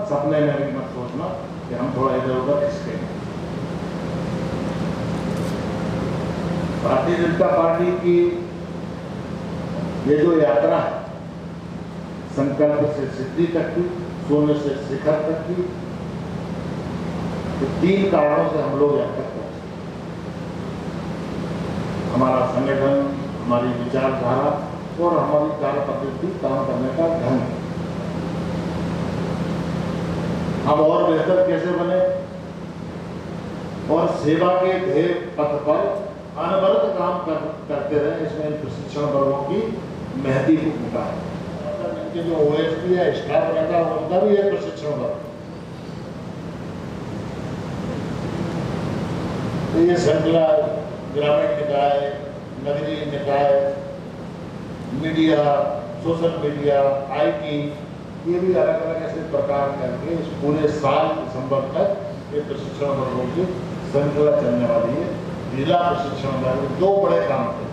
सपने में भी मत सोचना कि हम थोड़ा इधर उधर खिसके। भारतीय जनता पार्टी की ये जो यात्रा है संकल्प से सिद्धि तक की, शून्य से शिखर तक की, तो 3 कारणों से हम लोग यहाँ तक पहुंचे। हमारा संगठन, हमारी विचारधारा और हमारी कार्य पद्धति, काम करने का ढंग। हम और बेहतर कैसे बने और सेवा के ध्येय पथ पर अनवरत काम करते रहे, इसमें प्रशिक्षण वर्गों की महती भूमिका है। इनके जो OSD है, स्टाफ रहता है, उनका भी है प्रशिक्षण वर्ग। तो ये श्रृंखला ग्रामीण निकाय, नगरीय निकाय, मीडिया, सोशल मीडिया, IT, ये भी अलग अलग ऐसे प्रकार करके इस पूरे साल दिसंबर तक ये प्रशिक्षण वर्गों की श्रृंखला चलने वाली है। जिला प्रशिक्षण वर्ग 2 बड़े काम थे।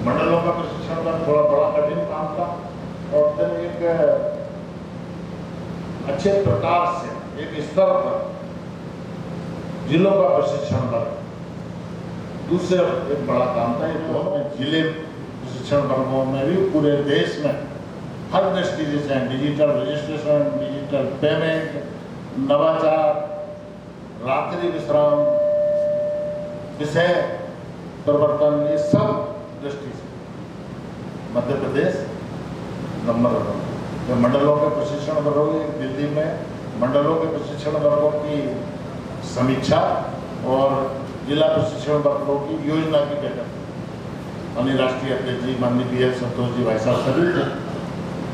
मंडलों का प्रशिक्षण वर्ग थोड़ा बड़ा कठिन काम था और फिर एक अच्छे प्रकार से एक स्तर पर जिलों का प्रशिक्षण वर्ग दूसरा एक बड़ा काम था। जिले प्रशिक्षण वर्गों में भी पूरे देश में हर दृष्टि से डिजिटल रजिस्ट्रेशन, डिजिटल पेमेंट, नवाचार, रात्रि विश्राम, विषय परिवर्तन, ये सब दृष्टि से मध्य प्रदेश नंबर 1। मंडलों के प्रशिक्षण वर्गों की दिल्ली में मंडलों के प्रशिक्षण वर्गों की समीक्षा और जिला प्रशिक्षण वर्गों की योजना की बैठक माननीय राष्ट्रीय अध्यक्ष जी माननीय BL संतोष जी भाई साहब सभी थे।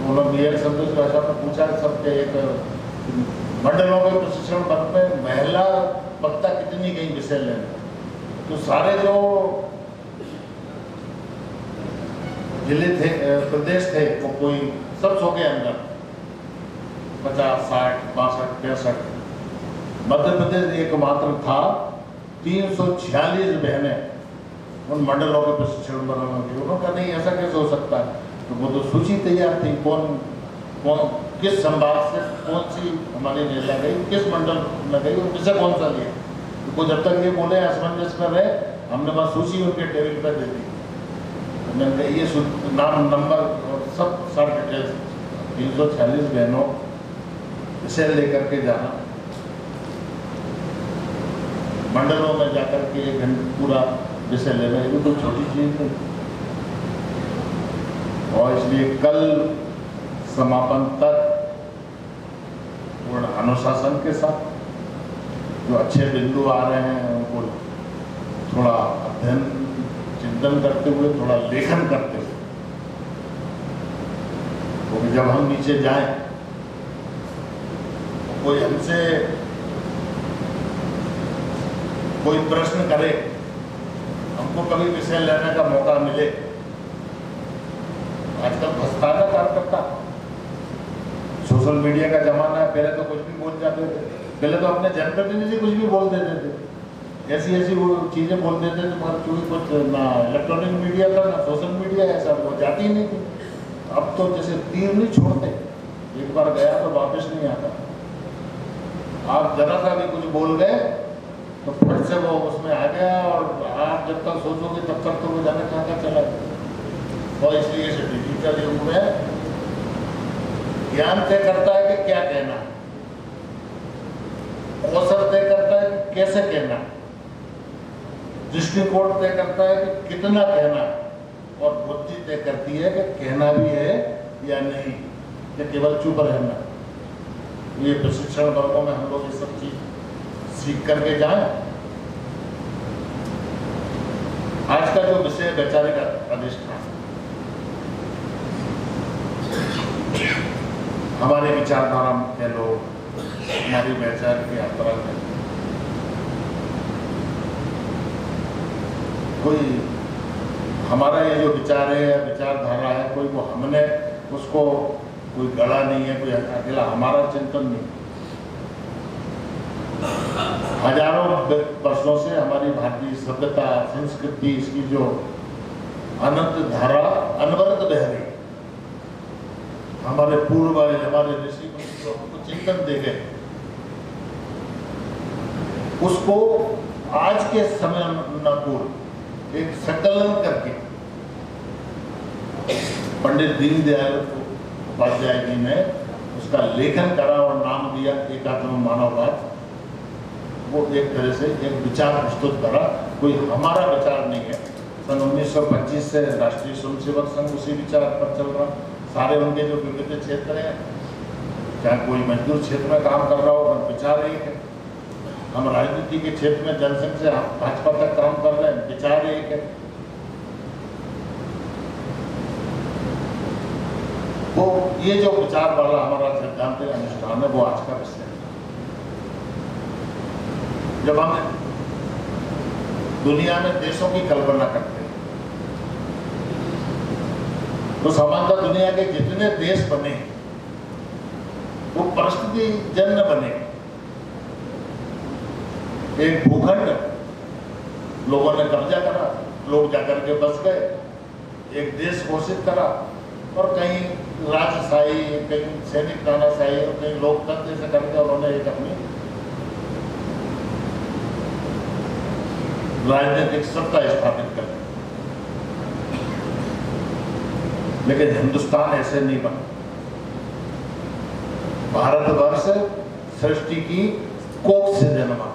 उन्होंने BL संतोष भाई साहब ने पूछा सबके एक मंडलों के प्रशिक्षण वर्ग में महिला वक्ता कितनी गई विषय लेने, तो सारे जो जिले थे, प्रदेश थे, वो कोई सब 100 के अंदर 50, 60, 62, 63। मध्य प्रदेश एकमात्र था 346 बहनें उन मंडलों के प्रशिक्षण वर्ग में थी। उन्होंने कहा नहीं ऐसा कैसे हो सकता है, तो वो तो सूची तैयार थी कौन किस संभाग से कौन सी हमारी नेता गई, किस मंडल में गई और किसे कौन सा लिया। तो वो जब तक ये बोले असमंजस में रहे, हमने वहाँ सूची उनके टेबल पर दे दी। मैंने ये नाम नंबर और सब सारे डिटेल्स 346 बहनों इसे लेकर के जाना, मंडलों में जाकर के 1 घंटे पूरा विषय ले रहे, ये कोई छोटी चीज नहीं। और इसलिए कल समापन तक पूर्ण अनुशासन के साथ जो अच्छे बिंदु आ रहे हैं उनको थोड़ा अध्ययन चिंतन करते हुए, थोड़ा लेखन करते हुए, क्योंकि जब हम नीचे जाएं तो कोई हमसे कोई प्रश्न करे, हमको कभी विषय लेने का मौका मिले। आजकल भ्रष्टाचार कार्यकर्ता, सोशल मीडिया का जमाना है, पहले तो कुछ भी बोल जाते थे, पहले तो अपने जनप्रतिनिधि कुछ भी बोल देते थे, ऐसी वो चीजें बोल देते थे, पर चूंकि कुछ ना इलेक्ट्रॉनिक मीडिया था ना सोशल मीडिया, ऐसा वो जाती ही नहीं थी। अब तो जैसे तीर नहीं छोड़ते, एक बार गया तो वापस नहीं आता। आप जरा सा भी कुछ बोल गए तो फिर से वो उसमें आ गया, और आप जब तक सोचोगे तब तक तो वो जाने कहाँ चला गया। और इसलिए इस डिजिटल युग में ज्ञान तय करता है कि क्या कहना है, अवसर तय करता है कि कैसे कहना है, दृष्टिकोण तय करता है कि कितना कहना है, और बुद्धि तय करती है कि कहना भी है या नहीं, या केवल चुप रहना। ये प्रशिक्षण वर्गों में हम लोग ये सब चीज सीख करके जाएं। आज का जो विषय वैचारिक अधिष्ठान, हमारे विचारधारा के लोग, हमारी वैचारिक यात्रा में कोई हमारा ये जो विचार है, विचारधारा है, कोई वो हमने उसको कोई गढ़ा नहीं है, कोई अकेला हमारा चिंतन नहीं। हजारों वर्षों से हमारी भारतीय सभ्यता, संस्कृति, इसकी जो अनंत धारा अनवरत बह रही, हमारे पूर्वज, हमारे ऋषि मुनि जो हमको चिंतन दे गए, उसको आज के समय अनुकूल एक संकलन करके पंडित दीनदयाल उपाध्याय जी ने उसका लेखन करा और नाम दिया एकात्म मानववाद। वो एक तरह से एक विचार प्रस्तुत करा, कोई हमारा विचार नहीं है। सन 1925 से राष्ट्रीय स्वयंसेवक संघ उसी विचार पर चल रहा। सारे उनके जो विविध क्षेत्र हैं, चाहे कोई मजदूर क्षेत्र में काम कर रहा हो, विचार एक है। हम राजनीति के क्षेत्र में जनसंघ से भाजपा तक काम कर रहे हैं, विचार एक है। वो ये जो विचार वाला हमारा सिद्धांत अनुष्ठान है, वो आज का विषय है। जब हम दुनिया में देशों की कल्पना करते हैं तो सामान्यतः दुनिया के जितने देश बने वो परिस्थिति जन्य बने। एक भूखंड लोगों ने कब्जा करा, लोग जाकर के बस गए, एक देश घोषित करा और कहीं राजशाही, कहीं सैनिक तानाशाही और कहीं लोकतंत्र से करके उन्होंने एक अपनी राजनीतिक सत्ता स्थापित कर दी। लेकिन हिंदुस्तान ऐसे नहीं बना। भारतवर्ष सृष्टि की कोख से जन्मा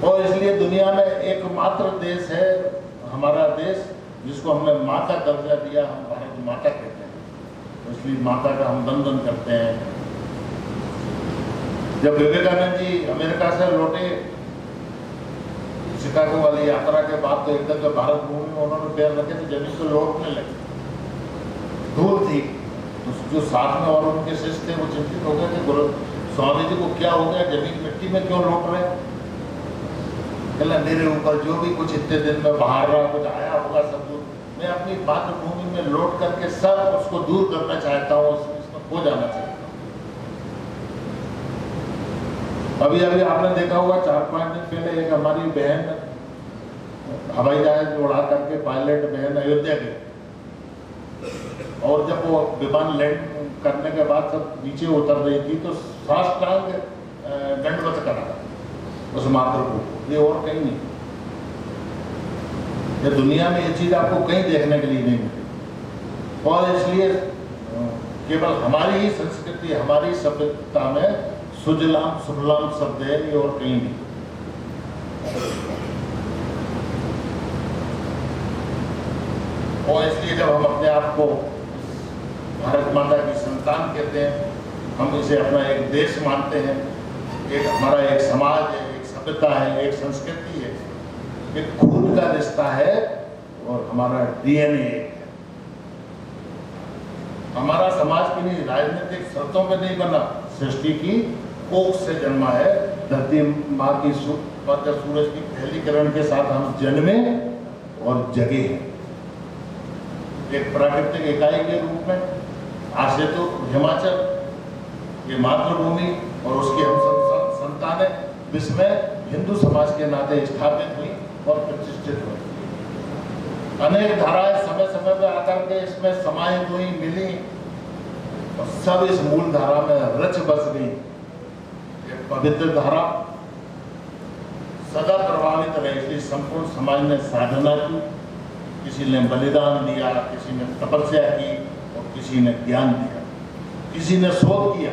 और इसलिए दुनिया में एकमात्र देश है हमारा देश, जिसको हमने माँ का दर्जा दिया। हम भारत माता कहते हैं, इसलिए माता का हम वंदन करते हैं। जब विवेकानंद जी अमेरिका से लौटे शिकागो वाली यात्रा के बाद, तो एकदम जब भारत भूमि में उन्होंने पैर रखे तो जमीन को लौटने लगे, धूल थी। तो जो साथ में और उनके शिष्य थे वो चिंतित हो गए कि गुरु स्वामी जी को क्या हो गया, जमीन मिट्टी में क्यों लौट रहे। कहला मेरे ऊपर जो भी कुछ इतने दिन में बाहर रहा, कुछ आया होगा सब दूर, मैं अपनी मातृभूमि में लौट करके सब उसको दूर करना चाहता हूँ, उसमें खो जाना चाहता हूँ। अभी अभी आपने देखा होगा 4-5 दिन पहले एक हमारी बहन हवाई जहाज उड़ा करके पायलट बहन अयोध्या गई, और जब वो विमान लैंड करने के बाद सब नीचे उतर रही थी तो साष्टांग दंडवत करा उस मातृ को, ये और कहीं नहीं। ये दुनिया में ये चीज आपको कहीं देखने के लिए नहीं मिली। और इसलिए केवल हमारी ही संस्कृति, हमारी सभ्यता में सुजलाम सुफलाम शब्द है, ये और कहीं नहीं। और इसलिए जब हम अपने आप को भारत माता की संतान कहते हैं, हम इसे अपना एक देश मानते हैं, एक हमारा एक समाज है, एक सभ्यता है, एक संस्कृति है, एक खून का रिश्ता है और हमारा डीएनए है। हमारा समाज किन्हीं राजनीतिक शर्तों पे नहीं बना, सृष्टि की कोख से जन्मा है। धरती माँ की सूरज की पहली किरण के साथ हम जन्मे और जगे हैं, एक प्राकृतिक इकाई के रूप में। आज से तो हिमाचल ये मातृभूमि और उसकी हम संतानें विश्व में हिंदू समाज के नाते स्थापित हुई और प्रतिष्ठित हुई। अनेक धाराएं समय समय पर आकर के इसमें समाहित हुई, मिली और सब इस मूल धारा में रच बस गई। एक पवित्र धारा सदा प्रभावित रही, इसलिए संपूर्ण समाज ने साधना की, किसी ने बलिदान दिया, किसी ने तपस्या की और किसी ने ज्ञान दिया, किसी ने शोध किया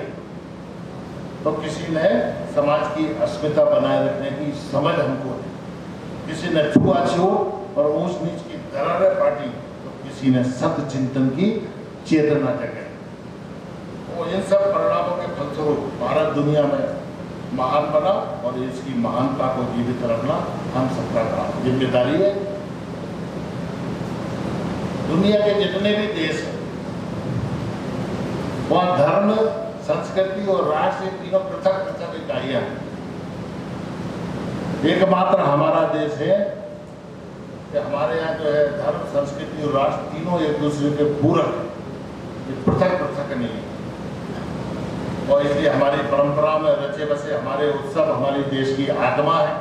तो किसी ने समाज की अस्मिता बनाए रखने की समझ हमको दी, किसी ने छुआछूत और ऊंच नीच की दरारें पाटी तो किसी ने सत्य चिंतन की चेतना जगाई। तो इन सब परिणामों के फलस्वरूप भारत दुनिया में महान बना और इसकी महानता को जीवित रखना हम सबका काम जिम्मेदारी है। दुनिया के जितने भी देश हैं वहाँ धर्म, संस्कृति और राष्ट्र तीनों पृथक पृथक इकाइयां हैं। एकमात्र हमारा देश है कि हमारे यहाँ जो है धर्म, संस्कृति और राष्ट्र तीनों एक दूसरे के पूरक है, ये पृथक पृथक नहीं है। और इसलिए हमारी परंपरा में रचे बसे हमारे उत्सव हमारी देश की आत्मा है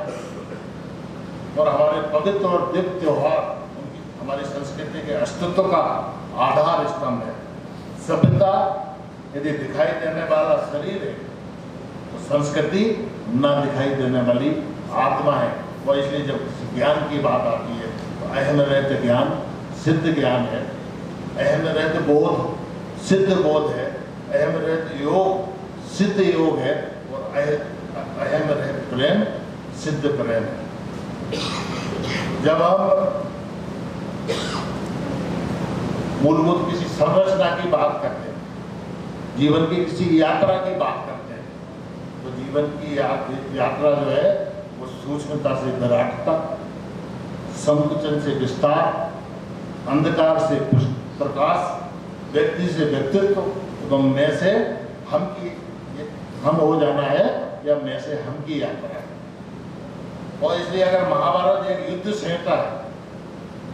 और हमारे पवित्र और दिव्य त्योहार हमारी संस्कृति के अस्तित्व का आधार स्तंभ है। सभ्यता यदि दिखाई देने वाला शरीर है तो संस्कृति न दिखाई देने वाली आत्मा है। और इसलिए जब ज्ञान की बात आती है तो अहम रहते ज्ञान सिद्ध ज्ञान है, अहम रहते बोध सिद्ध बोध है, अहम रहते योग सिद्ध योग है, और अहम रहते प्रेम सिद्ध प्रेम है। जब हम मूलभूत किसी संरचना की बात करते हैं, जीवन की किसी यात्रा की बात करते हैं, तो जीवन की यात्रा जो है वो सूक्ष्मता से विराटता, संकुचन से विस्तार, अंधकार से प्रकाश, व्यक्ति से व्यक्तित्व एवं मैं से हम हो जाना है या मैं से हम की यात्रा है। और इसलिए अगर महाभारत एक युद्ध संहिता है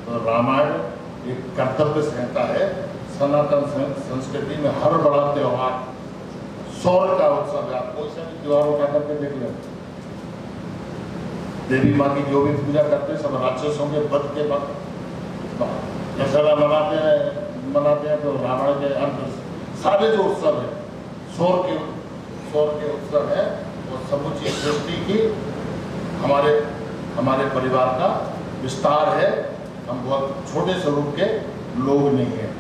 तो रामायण एक कर्तव्य संहिता है। सनातन संस्कृति में हर बड़ा त्योहार सौर का उत्सव है। आप कोई सा भी त्योहार उठा करके देख लें, देवी माँ की जो भी पूजा करते हैं सब राक्षसों के वध के वक्त दशहरा मनाते हैं तो रावण के अंत सारे जो उत्सव है सौर के उत्सव है। और समूची सृष्टि की हमारे परिवार का विस्तार है। हम बहुत छोटे स्वरूप के लोग नहीं हैं।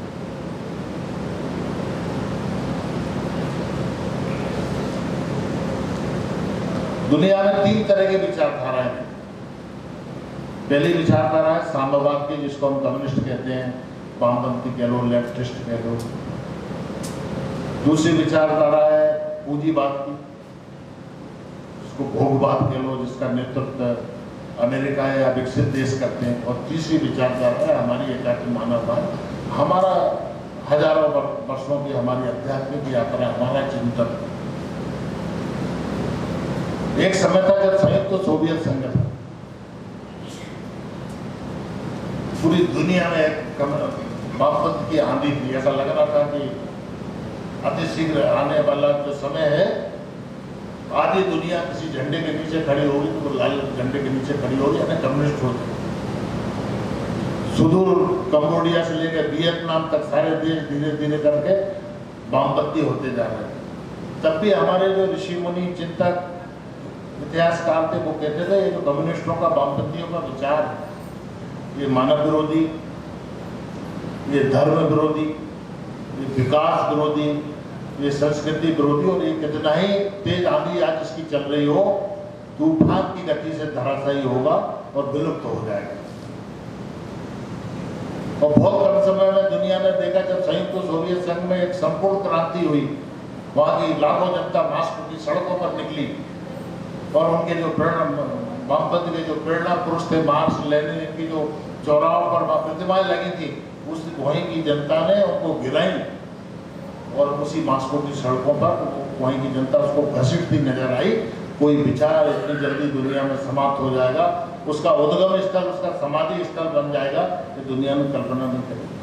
दुनिया में 3 तरह की विचारधाराएं हैं। पहली विचारधारा है साम्यवाद की, जिसको हम कम्युनिस्ट कहते हैं, वामपंथी कह लो, लेफ्टिस्ट कह लो। दूसरी विचारधारा है पूंजीवाद की, जिसको भोगवाद कह लो, जिसका नेतृत्व अमेरिका या विकसित देश करते हैं। और तीसरी विचारधारा है हमारी एकाकी मानववाद, हमारा हजारों वर्षों की हमारी आध्यात्मिक यात्रा, हमारा चिंतन। एक समय था जब संयुक्त सोवियत संघ था, पूरी दुनिया में एक वामपंथ की आंधी थी। ऐसा लग रहा था कि अति शीघ्र आने वाला जो समय है, आधी दुनिया किसी झंडे के नीचे खड़ी होगी तो लाल झंडे के नीचे खड़ी होगी, यानी कम्युनिस्ट होते। सुदूर कंबोडिया से लेकर वियतनाम तक सारे देश धीरे धीरे करके वामपंथी होते जा रहे हैं। तब भी हमारे जो ऋषि मुनि चिंतक इतिहासकार थे वो कहते थे ये जो कम्युनिस्टों का वामपंथियों का विचार है, ये मानव विरोधी, ये धर्म विरोधी, ये विकास विरोधी, ये संस्कृति विरोधी, और ये कितना ही तेज आंधी आज इसकी चल रही हो, तूफान की गति से धराशायी होगा और विलुप्त हो जाएगा। और बहुत कम समय में दुनिया ने देखा जब संयुक्त सोवियत संघ में एक संपूर्ण क्रांति हुई, वहां की लाखों जनता मास्को की सड़कों पर निकली और उनके जो वामपंथ के जो प्रेरणा पुरुष थे, मार्क्स लेनिन की जो चौराहों पर प्रतिमाएं लगी थी, उस वहीं की जनता ने उनको गिराई और उसी मास्को की सड़कों पर वहीं की जनता उसको घसीटती नजर आई। कोई विचार इतनी जल्दी दुनिया में समाप्त हो जाएगा, उसका उद्गम स्थल, उसका समाधि स्थल बन जाएगा, ये दुनिया में कल्पना नहीं करेगी।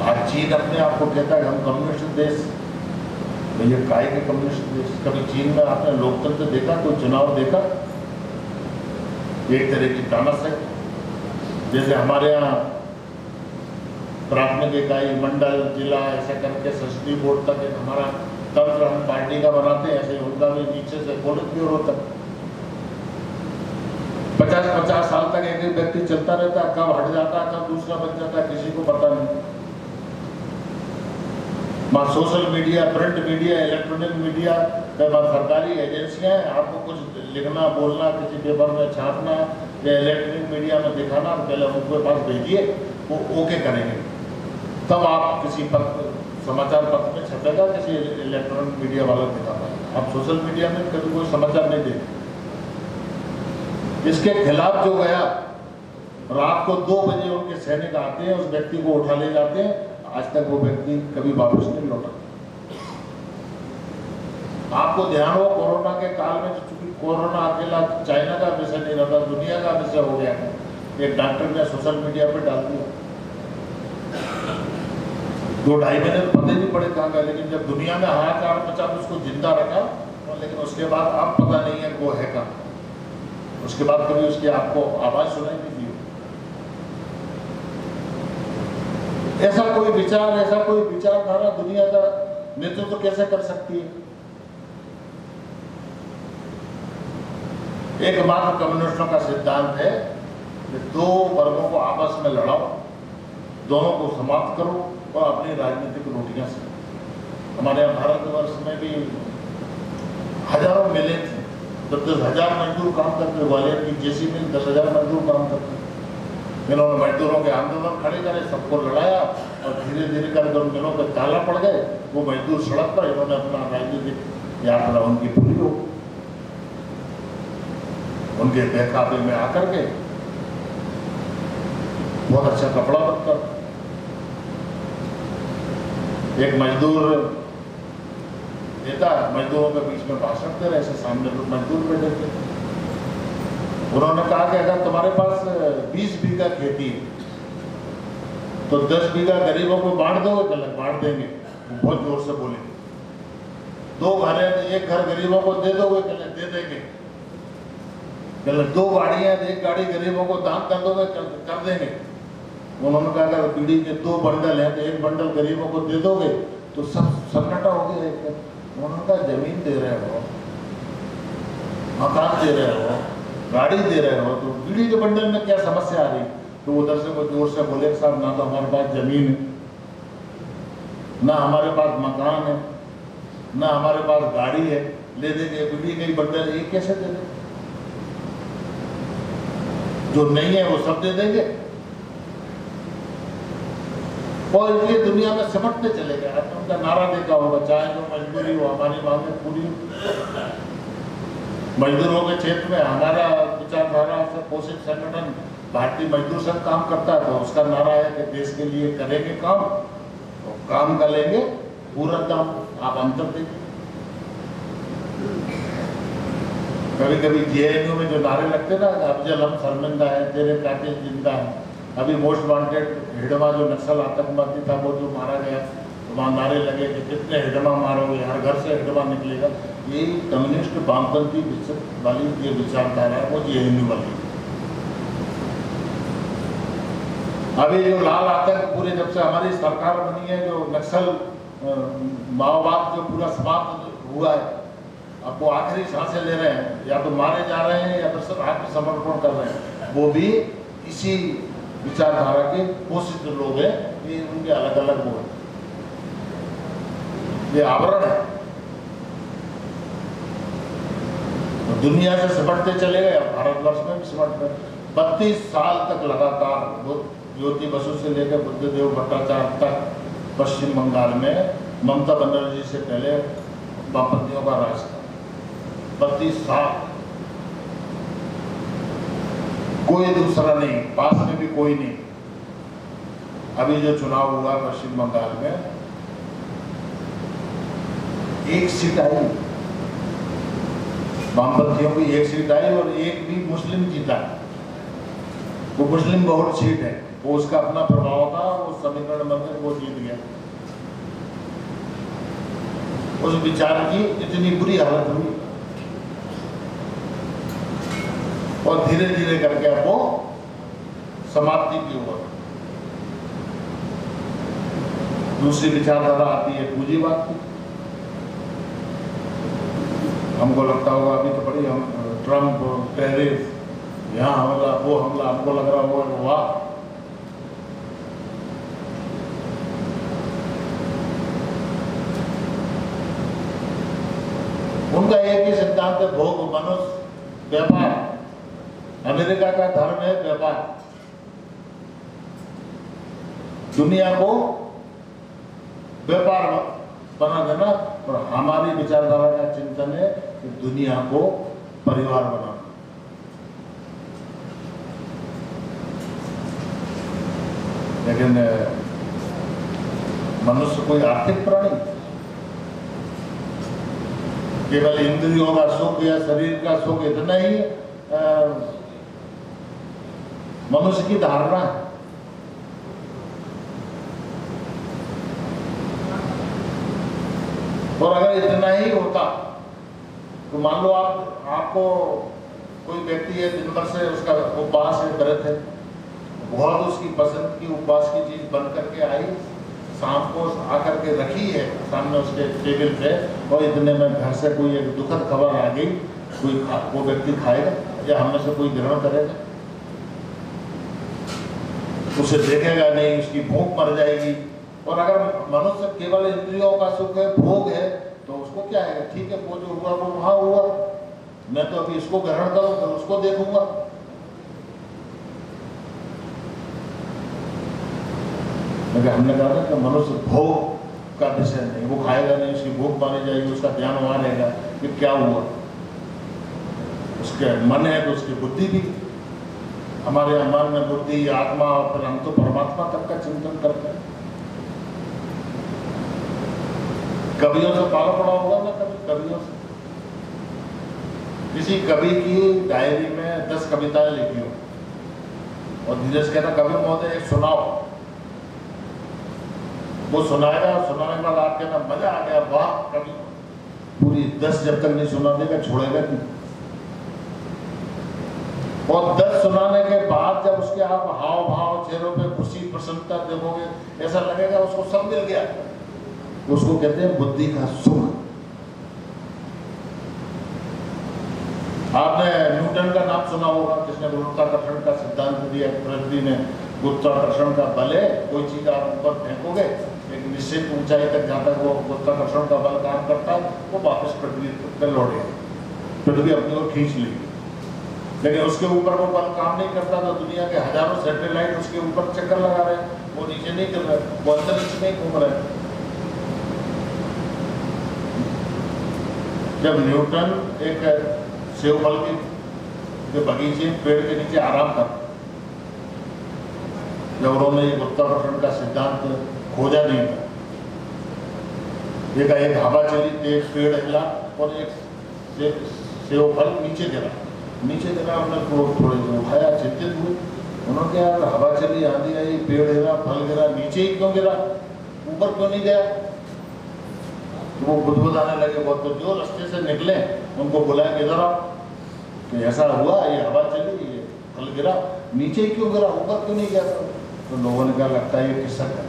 आज चीन अपने आप को कहता है हम कम्युनिस्ट देश, तो ये काय के कम्युनिस्ट देश? कभी चीन में आपने लोकतंत्र देखा, कोई चुनाव देखा? एक तरह की तानाशाही। जैसे हमारे यहाँ प्राथमिक इकाई, मंडल, जिला ऐसा करके संसदीय बोर्ड तक एक हमारा तंत्र हम पार्टी का बनाते हैं, ऐसे उनका भी नीचे से पोलित ब्यूरो तक 50-50 साल तक एक एक व्यक्ति चलता रहता, कब हट जाता, कब दूसरा बन जाता, किसी को पता नहीं। Social media, print media, electronic media, सरकारी एजेंसियां, आपको कुछ लिखना, बोलना, किसी पेपर में छापना या इलेक्ट्रॉनिक मीडिया में दिखाना, पहले उनके पास भेजिए, वो ओके करेंगे, तब आप किसी समाचार पत्र में छपेगा, किसी इलेक्ट्रॉनिक मीडिया वाला दिखा पाएगा। आप सोशल मीडिया में कभी कोई समाचार नहीं देते। इसके खिलाफ जो गया, रात को 2 बजे उनके सैनिक आते हैं, उस व्यक्ति को उठा ले जाते हैं, आज तक वो व्यक्ति कभी वापस नहीं लौटा। आपको ध्यान हो कोरोना के काल में, चूंकि कोरोना अकेला चाइना का विषय नहीं रहता, दुनिया का विषय हो गया है, एक डॉक्टर ने सोशल मीडिया पर डाल दिया, 2-2.5 महीने तो पता ही नहीं पड़े कहाँ गए, लेकिन जब दुनिया में हाहाकार मचा तो उसको जिंदा रखा, और लेकिन उसके बाद अब पता नहीं है वो है कहाँ। उसके बाद कभी उसकी आपको आवाज सुनाई नहीं दी। ऐसा कोई विचार, ऐसा कोई विचारधारा दुनिया का नेतृत्व तो कैसे कर सकती है? एकमात्र कम्युनिस्टों का सिद्धांत है कि दो वर्गों को आपस में लड़ाओ, दोनों को समाप्त करो और अपनी राजनीतिक रोटियां से। हमारे यहाँ भारतवर्ष में भी हजारों मिलें थे, 10,000 मजदूर काम करते, ग्वालियर की जेसी मिल 10,000 मजदूर काम करते। इन्होंने मजदूरों के आंदोलन खड़े करे, सबको लड़ाया और धीरे धीरे करके उन मिलों पर ताला पड़ गए। वो मजदूर सड़क पर, इन्होंने अपना राजनीतिक यात्रा उनकी पूरी हो, उनके बेखाबे में आकर के बहुत अच्छा कपड़ा बनता। एक मजदूर नेता मजदूरों के बीच में भाषण दे रहे, ऐसे सामने लोग मजदूर बैठे थे। उन्होंने कहा कि अगर तुम्हारे पास 20 बीघा खेती है तो 10 बीघा गरीबों को बांट दो। गलत, बांट देंगे, बहुत जोर से बोले। 2 घर है, एक घर गरीबों को दे दोगे? गलत, दे देंगे। गलत, 2 गाड़ियां, एक गाड़ी गरीबों को दान कर दोगे? कर देंगे। उन्होंने कहा अगर बीड़ी के 2 बंडल हैं तो एक बंडल गरीबों को दे दोगे? तो सब सन्नाटा हो गया। उन्होंने कहा जमीन दे रहे हो, मकान दे रहे हो, गाड़ी दे रहे हो, तो बीड़ी के बंडल में क्या समस्या आ रही? तो उधर से कोई जोर से बोले, साहब ना तो हमारे पास जमीन है, ना हमारे पास मकान है, ना हमारे पास गाड़ी है, ले देंगे बीड़ी के बंडल, ये कैसे दे देंगे? जो नहीं है वो सब दे देंगे। और इसलिए दुनिया में सिमटते चले गए। आपने उनका नारा देखा होगा, चाहे जो मजबूरी हो, हमारी मांगें पूरी। मजदूरों के क्षेत्र में हमारा विचारधारा से पोषित संगठन भारतीय मजदूर संघ काम करता है, तो उसका नारा है कि देश के लिए करेंगे काम, तो काम का लेंगे पूरा दाम। आप अंतर देखिए, कभी कभी जेएनयू में जो नारे लगते ना, अफजल हम शर्मिंदा है, तेरे कातिल जिंदा है। अभी मोस्ट वांटेड हिडमा जो नक्सल आतंकवादी था, वो जो मारा गया, तो वहाँ नारे लगे कि कितने हिडमा मारोगे, हर घर से हिडमा निकलेगा। ये कम्युनिस्ट वामपंथी वाली ये विचारधारा है, वो जेएनयू वाली। अभी जो लाल आतंक पूरे जब से हमारी सरकार बनी है, जो नक्सल माओवाद जो पूरा समाप्त हुआ है, अब वो आखिरी सांसें ले रहे हैं, या तो मारे जा रहे हैं या फिर आत्मसमर्पण कर रहे हैं। वो भी इसी विचारधारा के पोषित लोग हैं। ये उनके अलग अलग वो है, ये आवरण है। तो दुनिया से सिमटते चले गए, भारतवर्ष में भी सिमट गए। 32 साल तक लगातार ज्योति बसु से लेकर बुद्धदेव भट्टाचार्य तक पश्चिम बंगाल में ममता बनर्जी से पहले वामपंथियों का राज था। 32 साल, कोई दूसरा नहीं, पास में भी कोई नहीं। अभी जो चुनाव हुआ पश्चिम बंगाल में, 1 सीट आई वामपंथियों की, 1 सीट आई और एक भी मुस्लिम जीता। वो मुस्लिम बहुल सीट है, वो उसका अपना प्रभाव था, वो समीकरण मंदिर वो जीत गया। उस विचार की इतनी बुरी हालत हुई और धीरे धीरे करके अब वो समाप्ति की ओर। दूसरी विचारधारा आती है पूंजीवाद की। हमको लगता होगा अभी तो बड़ी हम ट्रम्प, टैरिफ, यहाँ हमला, वो हमला, हमको लग रहा होगा वाह। उनका एक ही सिद्धांत है, भोग, मनुष्य, व्यापार। अमेरिका का धर्म है व्यापार। दुनिया को व्यापार बना देना, और हमारी विचारधारा का चिंतन है कि दुनिया को परिवार बनाना। लेकिन मनुष्य कोई आर्थिक प्राणी, केवल इंद्रियों का सुख या शरीर का सुख इतना ही मनुष्य की धारणा है। और अगर इतना ही होता तो मान लो आपको कोई व्यक्ति है, दिन भर से उसका उपवास है, व्रत है, बहुत उसकी पसंद की उपवास की चीज बन करके आई, शाम को आकर के रखी है सामने उसके टेबल पे, और इतने में घर से कोई एक दुखद खबर आ गई, वो व्यक्ति खाएगा या हम में से कोई ग्रहण करेगा? उसे देखेगा नहीं, उसकी भूख मर जाएगी। और अगर मनुष्य केवल इंद्रियों का सुख है, भोग है, तो उसको क्या है, ठीक है वो जो हुआ वो वहां हुआ, मैं तो अभी इसको ग्रहण करूं तो उसको देखूंगा। लेकिन हमने कहा था कि मनुष्य भोग का विषय नहीं, वो खाएगा नहीं, उसकी भूख मानी जाएगी, उसका ध्यान वहां रहेगा कि क्या हुआ। उसके मन है तो उसकी बुद्धि भी, हमारे मन में बुद्धि, आत्मा, और फिर हम तो परमात्मा तक का चिंतन करते हैं। कवियों से पाला पड़ा होगा ना, कभी कवियों से, किसी कवि की डायरी में 10 कविताएं लिखी हो, और धीरज कहता कवि महोदय एक सुनाओ, वो सुनाएगा, सुनाने के बाद आप कहना मजा आ गया, वाह कवि, पूरी 10 जब तक नहीं सुना देगा छोड़ेगा नहीं। और 10 सुनाने के बाद जब उसके आप हाव भाव, चेहरों पे खुशी, प्रसन्नता देखोगे, ऐसा लगेगा उसको सब मिल गया। उसको कहते हैं बुद्धि का सुख। आपने न्यूटन का नाम सुना होगा, जिसने गुरुत्वाकर्षण का सिद्धांत दिया। पृथ्वी में गुरुत्वाकर्षण का बल है, कोई चीज आप ऊपर फेंकोगे एक निश्चित ऊंचाई तक, जहाँ तक वो गुरुत्वाकर्षण का बल काम करता है, वो वापस पृथ्वी पर लौटेगा, पृथ्वी अपनी ओर खींच लेगी। लेकिन उसके ऊपर वो बल काम नहीं करता, तो दुनिया के हजारों सैटेलाइट उसके ऊपर चक्कर लगा रहे हैं, वो नीचे नहीं कर रहे, वो अंतरिक्ष में घूम रहे हैं। जब न्यूटन एक सेब फल के बगीचे पेड़ के नीचे आराम कर, जब उन्होंने ये गुरुत्वाकर्षण का सिद्धांत खोजा नहीं था, एक हवा चली, तेज पेड़ हिला और एक सेब फल नीचे गिरा। हमने थोड़े उठाया, चिंतित हुए, उन्होंने क्या यार हवा चली, आंधी आई, पेड़ हिला, फल गिरा, नीचे ही क्यों गिरा, ऊपर क्यों नहीं गया? वो बुदबुदाने लगे बहुत, तो जो रास्ते से निकले उनको बुलाया कि इधर आओ, कि ऐसा हुआ, ये हवा चली, ये फल गिरा, नीचे ही क्यों गिरा, ऊपर क्यों नहीं गया? तो लोगों ने कहा लगता है ये किस्सा है।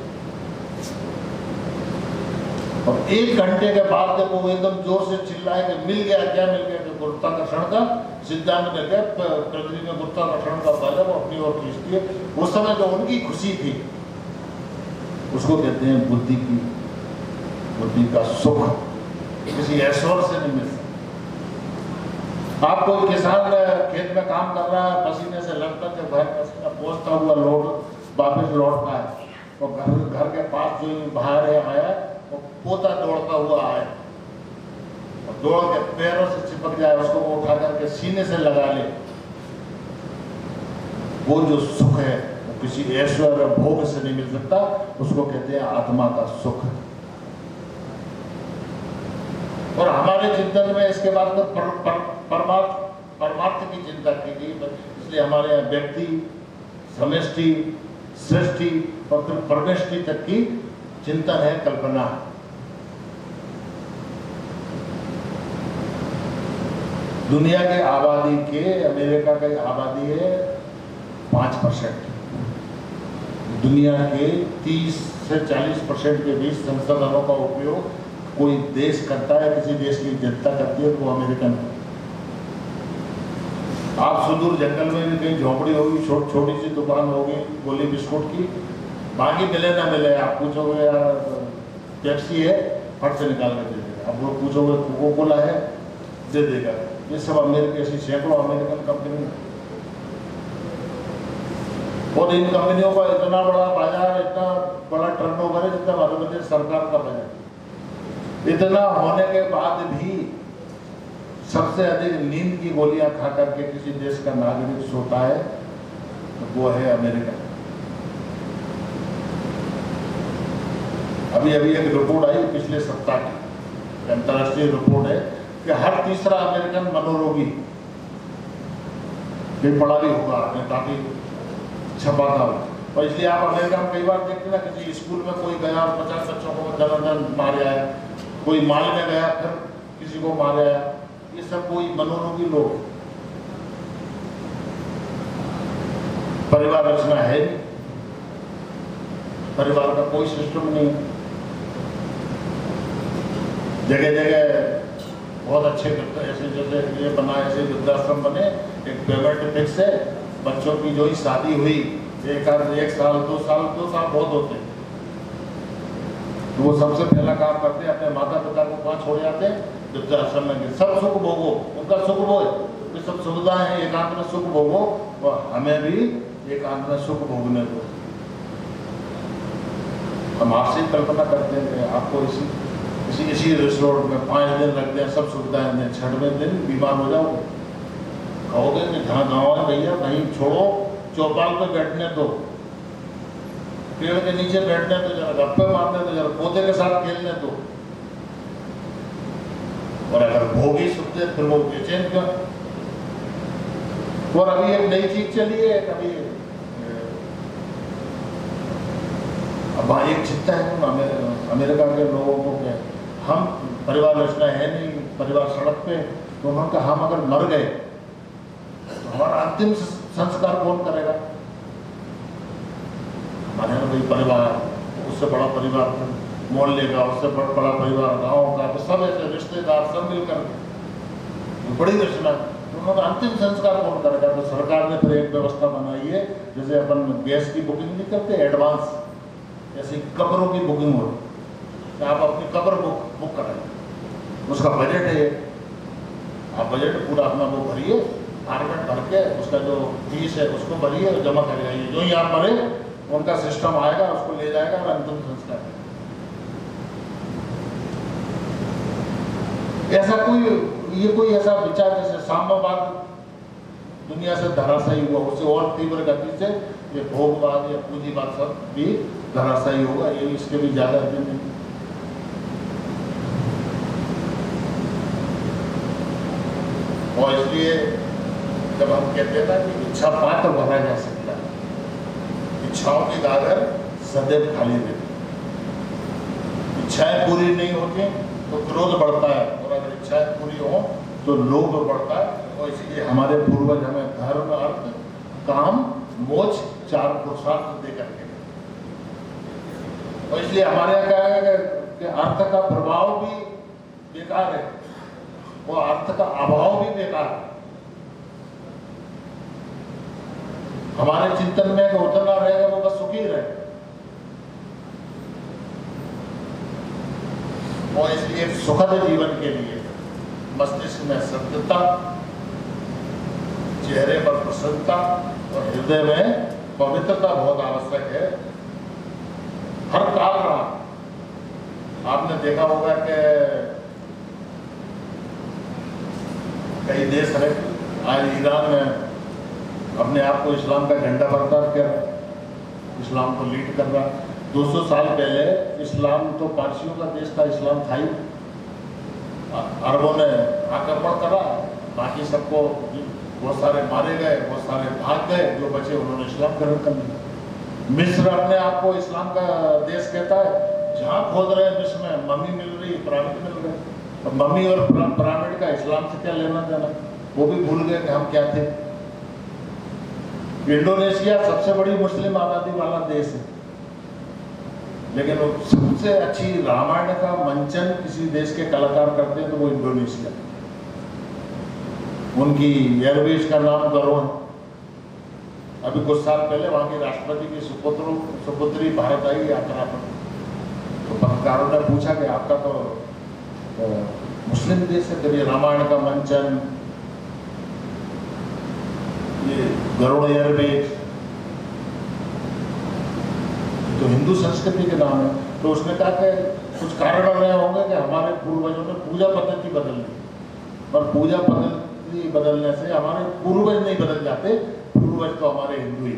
और 1 घंटे के बाद जब वो एकदम जोर से चिल्लाए कि मिल गया, क्या मिल गया, कि गुरुत्वाकर्षण का सिद्धांत मिल गया, पृथ्वी में गुरुत्वाकर्षण का बल है, वो अपनी ओर खींचती है। उस समय जो उनकी खुशी थी उसको कहते हैं बुद्धि का सुख, किसी ऐश्वर्य से नहीं मिल सकता। आप कोई किसान खेत में काम कर रहा है, पसीने से लटपट, जब घर पसीना पहुंचता हुआ वापस लौटता है, और घर के पास जो बाहर है आया, वो पोता दौड़ता हुआ आए और दौड़ के पैरों से चिपक जाए, उसको वो उठा करके सीने से लगा ले, वो जो सुख है वो किसी ऐश्वर्य भोग से नहीं मिल सकता, उसको कहते हैं आत्मा का सुख। और हमारे चिंतन में इसके बाद तो परमार्थ की चिंता की गई, इसलिए हमारे यहाँ व्यक्ति, समष्टि, सृष्टि और फिर परमेष्टि तक की चिंतन है, कल्पना। दुनिया के आबादी के, अमेरिका की आबादी है 5%, दुनिया के 30 से 40% के बीच संसाधनों का उपयोग कोई देश करता है, किसी देश की जनता करती है, तो वो अमेरिकन है। आप सुदूर जंगल में भी कहीं झोपड़ी होगी, छोटी सी दुकान होगी गोली बिस्कुट की, बाकी मिले ना मिले, आप पूछोगे यार पेप्सी है, फट से निकाल के दे देगा। आप लोग पूछोगे कोको कोला है, दे देगा। ये सब अमेरिका, ऐसी सैकड़ों अमेरिकन कंपनी, और इन कंपनियों का इतना बड़ा बाजार, इतना बड़ा टर्नओवर है जितना मध्य प्रदेश सरकार का बजट। इतना होने के बाद भी सबसे अधिक नींद की गोलियां खा करके किसी देश का नागरिक सोता है, तो वो है अमेरिका। अभी एक रिपोर्ट आई पिछले सप्ताह की, अंतर्राष्ट्रीय रिपोर्ट है कि हर तीसरा अमेरिकन मनोरोगी, ये पढ़ा भी होगा आपने, काफी छपा था। और इसलिए आप अमेरिका में कई बार देखते ना, किसी स्कूल में कोई गया और 50 बच्चों को दन मारे आया, कोई माल में गया फिर किसी को मारे आया, ये सब कोई मनोरोगी लोग। परिवार रचना है नहीं, परिवार का कोई सिस्टम नहीं। जगह जगह बहुत अच्छे करते हैं, ऐसे जैसे ये बना, ऐसे वृद्धाश्रम बने, एक पेमेंट फिक्स है, बच्चों की जो ही शादी हुई एक साल 2 साल बहुत होते हैं, तो वो सबसे पहला काम करते हैं, अपने माता पिता को वहाँ छोड़ जाते हैं, वृद्धाश्रम में सब सुख भोगो, उनका सुख भोग, ये सब सुविधाएं हैं, एकांत में सुख भोगो और हमें भी एकांत में सुख भोगने दो। हम आपसे कल्पना करते हैं कि आपको इसी रिसोर्ट में 5 दिन रख दें, सब सुविधाएं दें, 6वें दिन बीमार हो जाओगे, कहोगे कि जहाँ गाँव है भैया कहीं छोड़ो, चौपाल पे बैठने दो, पेड़ के नीचे बैठने दो, जरा गप्पे मारने दो, जरा पौधे के साथ खेलने दो। और अगर भोगी सुनते फिर वो बेचैन क्यों? और अभी एक नई चीज चली है, कभी अब एक चिंता है अमेरिका के लोगों को कि हम परिवार रचना है नहीं, परिवार सड़क पे, तो उन्होंने कहा हम अगर मर गए तो हमारा अंतिम संस्कार कौन करेगा? हमारे यहाँ भाई परिवार, उससे बड़ा परिवार मोहल्ले का, उससे बड़ा परिवार गाँव का, तो सब ऐसे रिश्तेदार सब मिलकर बड़ी रचना, तो उन्होंने अंतिम संस्कार कौन करेगा? तो सरकार ने फिर एक व्यवस्था बनाई है, जैसे अपन गैस की बुकिंग नहीं करते एडवांस, ऐसे कब्रों की बुकिंग हो, तो आप अपनी कब्र बुक कराइए, उसका बजट है, आप बजट पूरा अपना वो भरिए, फॉर्मेट भर के उसका जो फीस है उसको भरिए और जमा कर जाइए, जो ही आप भरे उनका सिस्टम आएगा, उसको ले जाएगा और अंतिम संस्कार है। ऐसा कोई ऐसा विचार जैसे साम्यवाद दुनिया से धराशायी हुआ, उससे और तीव्र गति से ये भोगवाद या पूंजीवाद सब भी धराशायी होगा, ये इसके भी ज्यादा दिन नहीं। और इसलिए जब हम कहते हैं ना कि इच्छा पात्र भरा जा सकता है, इच्छाओं की गागर सदैव खाली रहती, इच्छाएं पूरी नहीं होती तो क्रोध बढ़ता है, और अगर इच्छाएं पूरी हो तो लोभ बढ़ता है। और इसलिए हमारे पूर्वज हमें धर्म, अर्थ, काम, मोक्ष 4 पुरुषार्थ दे करके, और इसलिए हमारे यहाँ क्या है कि अर्थ का प्रभाव भी बेकार है और अर्थ का अभाव भी बेकार है। हमारे चिंतन में उतना रहेगा वो बस सुखी रहे, और इसलिए सुखद जीवन के लिए मस्तिष्क में सत्यता, चेहरे पर प्रसन्नता और हृदय में पवित्रता बहुत आवश्यक है। हर काल रहा, आपने देखा होगा कि कई देश है, आज ईरान में अपने आप को इस्लाम का झंडा बरकरार कर रहा है, इस्लाम को लीड कर रहा है। 200 साल पहले इस्लाम तो पारसियों का देश था, इस्लाम था ही, अरबों ने आक्रमण करा, बाकी सबको बहुत सारे मारे गए, बहुत सारे भाग गए, जो बचे उन्होंने इस्लाम ग्रहण कर लिया। मिस्र अपने आप को इस्लाम का देश कहता है, जहाँ खोद रहे हैं मिस्र में मम्मी मिल रही, पिरामिड मिल रहे, अब मम्मी और पिरामिड का इस्लाम से क्या लेना देना, वो भी भूल गए कि हम क्या थे। इंडोनेशिया सबसे बड़ी मुस्लिम आबादी वाला देश है, लेकिन वो सबसे अच्छी रामायण का मंचन किसी देश के कलाकार करते हैं तो वो इंडोनेशिया, उनकी एयरवेज का नाम गरुड़। अभी कुछ साल पहले वहां के राष्ट्रपति की सुपुत्री भारत आई यात्रा पर, तो पत्रकारों ने पूछा कि आपका तो मुस्लिम देश है, कभी रामायण का मंचन, ये गरुड़ एयरवेज तो हिंदू संस्कृति के नाम है। तो उसने कहा कि कुछ कारण रहे होंगे कि हमारे पूर्वजों ने पूजा पद्धति बदल दी, पर पूजा पद्धति बदलने से हमारे पूर्वज नहीं बदल जाते, पूर्वज तो हमारे हिंदू ही।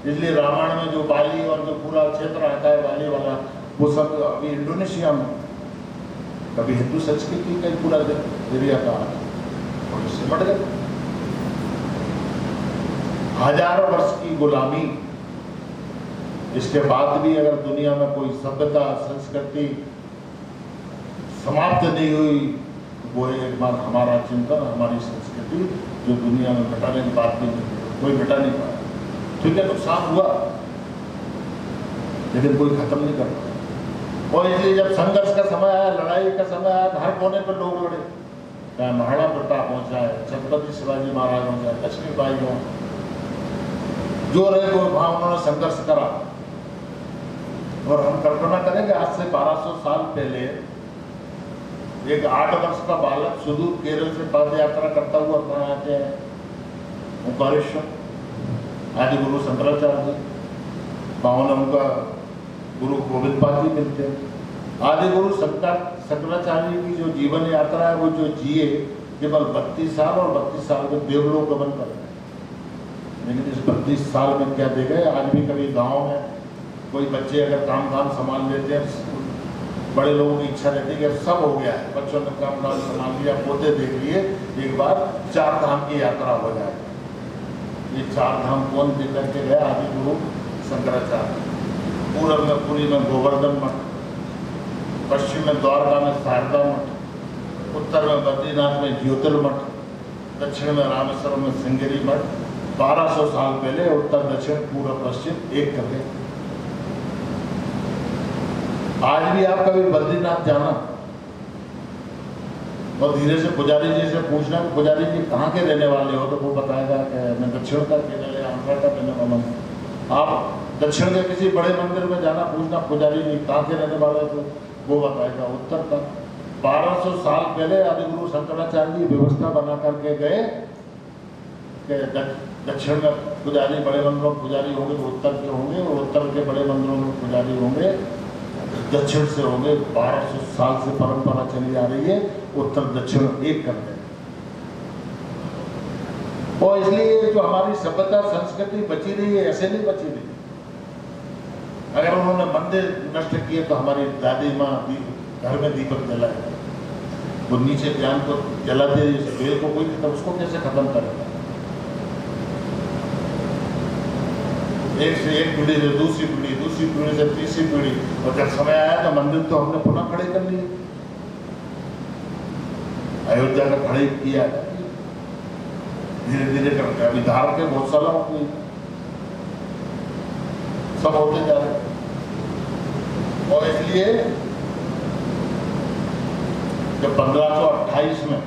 इसलिए रामायण में जो बाली और जो पूरा क्षेत्र आता है बाली वाला, वो सब अभी इंडोनेशिया में, कभी हिंदू संस्कृति का पूरा एरिया का और सिमट गए। 1000 वर्ष की गुलामी, इसके बाद भी अगर दुनिया में कोई सभ्यता संस्कृति समाप्त नहीं हुई, वो एक बार हमारा चिंतन, हमारी संस्कृति जो दुनिया में घटाने की बात नहीं, कोई घटा नहीं पाया। ठीक है, नुकसान हुआ, लेकिन कोई खत्म नहीं कर पाया। और इसलिए जब संघर्ष का समय आया, लड़ाई का समय आया, तो हर कोने पर लोग लड़े, चाहे महाराणा प्रताप हो, चाहे छत्रपति शिवाजी महाराज हो, चाहे लक्ष्मीबाई हो, जो रहे वो वहां उन्होंने संघर्ष करा। और हम कल्पना करेंगे आज से 1200 साल पहले एक 8 वर्ष का बालक सुदूर केरल से पद यात्रा करता हुआ कहाँ आते हैं ओंकारेश्वर। आदि गुरु शंकराचार्य जी, पावन उनका गुरु गोविंद पाद जी मिलते हैं। आदि गुरु शंकराचार्य की जो जीवन यात्रा है वो जो जिए केवल 32 साल, और 32 साल में देवलोक गमन कर गए। लेकिन इस 32 साल में क्या दे गए? आज भी कभी गाँव में कोई बच्चे अगर काम धाम संभाल लेते हैं, बड़े लोगों की इच्छा रहती है कि सब हो गया है, बच्चों ने काम धाम संभाल लिया, पोते देख लिए, एक बार 4 धाम की यात्रा हो जाए। ये 4 धाम कौन दे करके गया? आदि गुरु शंकराचार्य। पूर्व में पुरी में गोवर्धन मठ, पश्चिम में द्वारका में शारदा मठ, उत्तर में बद्रीनाथ में ज्योतिर्मठ, दक्षिण में रामेश्वरम में श्रृंगेरी मठ। 1200 साल पहले उत्तर दक्षिण पूर्व पश्चिम एक कर गए। आज भी आप कभी बद्रीनाथ जाना और धीरे से पुजारी जी से पूछना कि पुजारी जी कहाँ के रहने वाले हो, तो वो बताएगा कि मैं दक्षिण का केरल या आंध्रा का रहने वाला हूँ। आप दक्षिण के किसी बड़े मंदिर में जाना, पूछना पुजारी जी कहाँ के रहने वाले हो, तो वो बताएगा उत्तर का। 1200 साल पहले आदि गुरु शंकराचार्य जी व्यवस्था बना करके गए कि दक्षिण में पुजारी बड़े मंदिरों में पुजारी होंगे तो उत्तर के होंगे, और उत्तर के बड़े मंदिरों में पुजारी होंगे दक्षिण से होंगे। 1200 साल से परंपरा चली आ रही है, उत्तर दक्षिण एक कर दें। और इसलिए जो हमारी सभ्यता संस्कृति बची रही है, ऐसे नहीं बची रही। अगर उन्होंने मंदिर नष्ट किए तो हमारी दादी माँ घर में दीपक जलाए, वो नीचे ज्ञान को जलाते, बेल को कोई खत्म, उसको कैसे खत्म करेगा? एक से एक पीढ़ी से दूसरी पीढ़ी, दूसरी पीढ़ी से तीसरी पीढ़ी, और जब समय आया तो मंदिर तो हमने पुनः खड़े कर लिए। अयोध्या का खड़े किया, धीरे धीरे करके अभी धार के बहुत सालों की सब होते जा रहे। और इसलिए जब 1528 में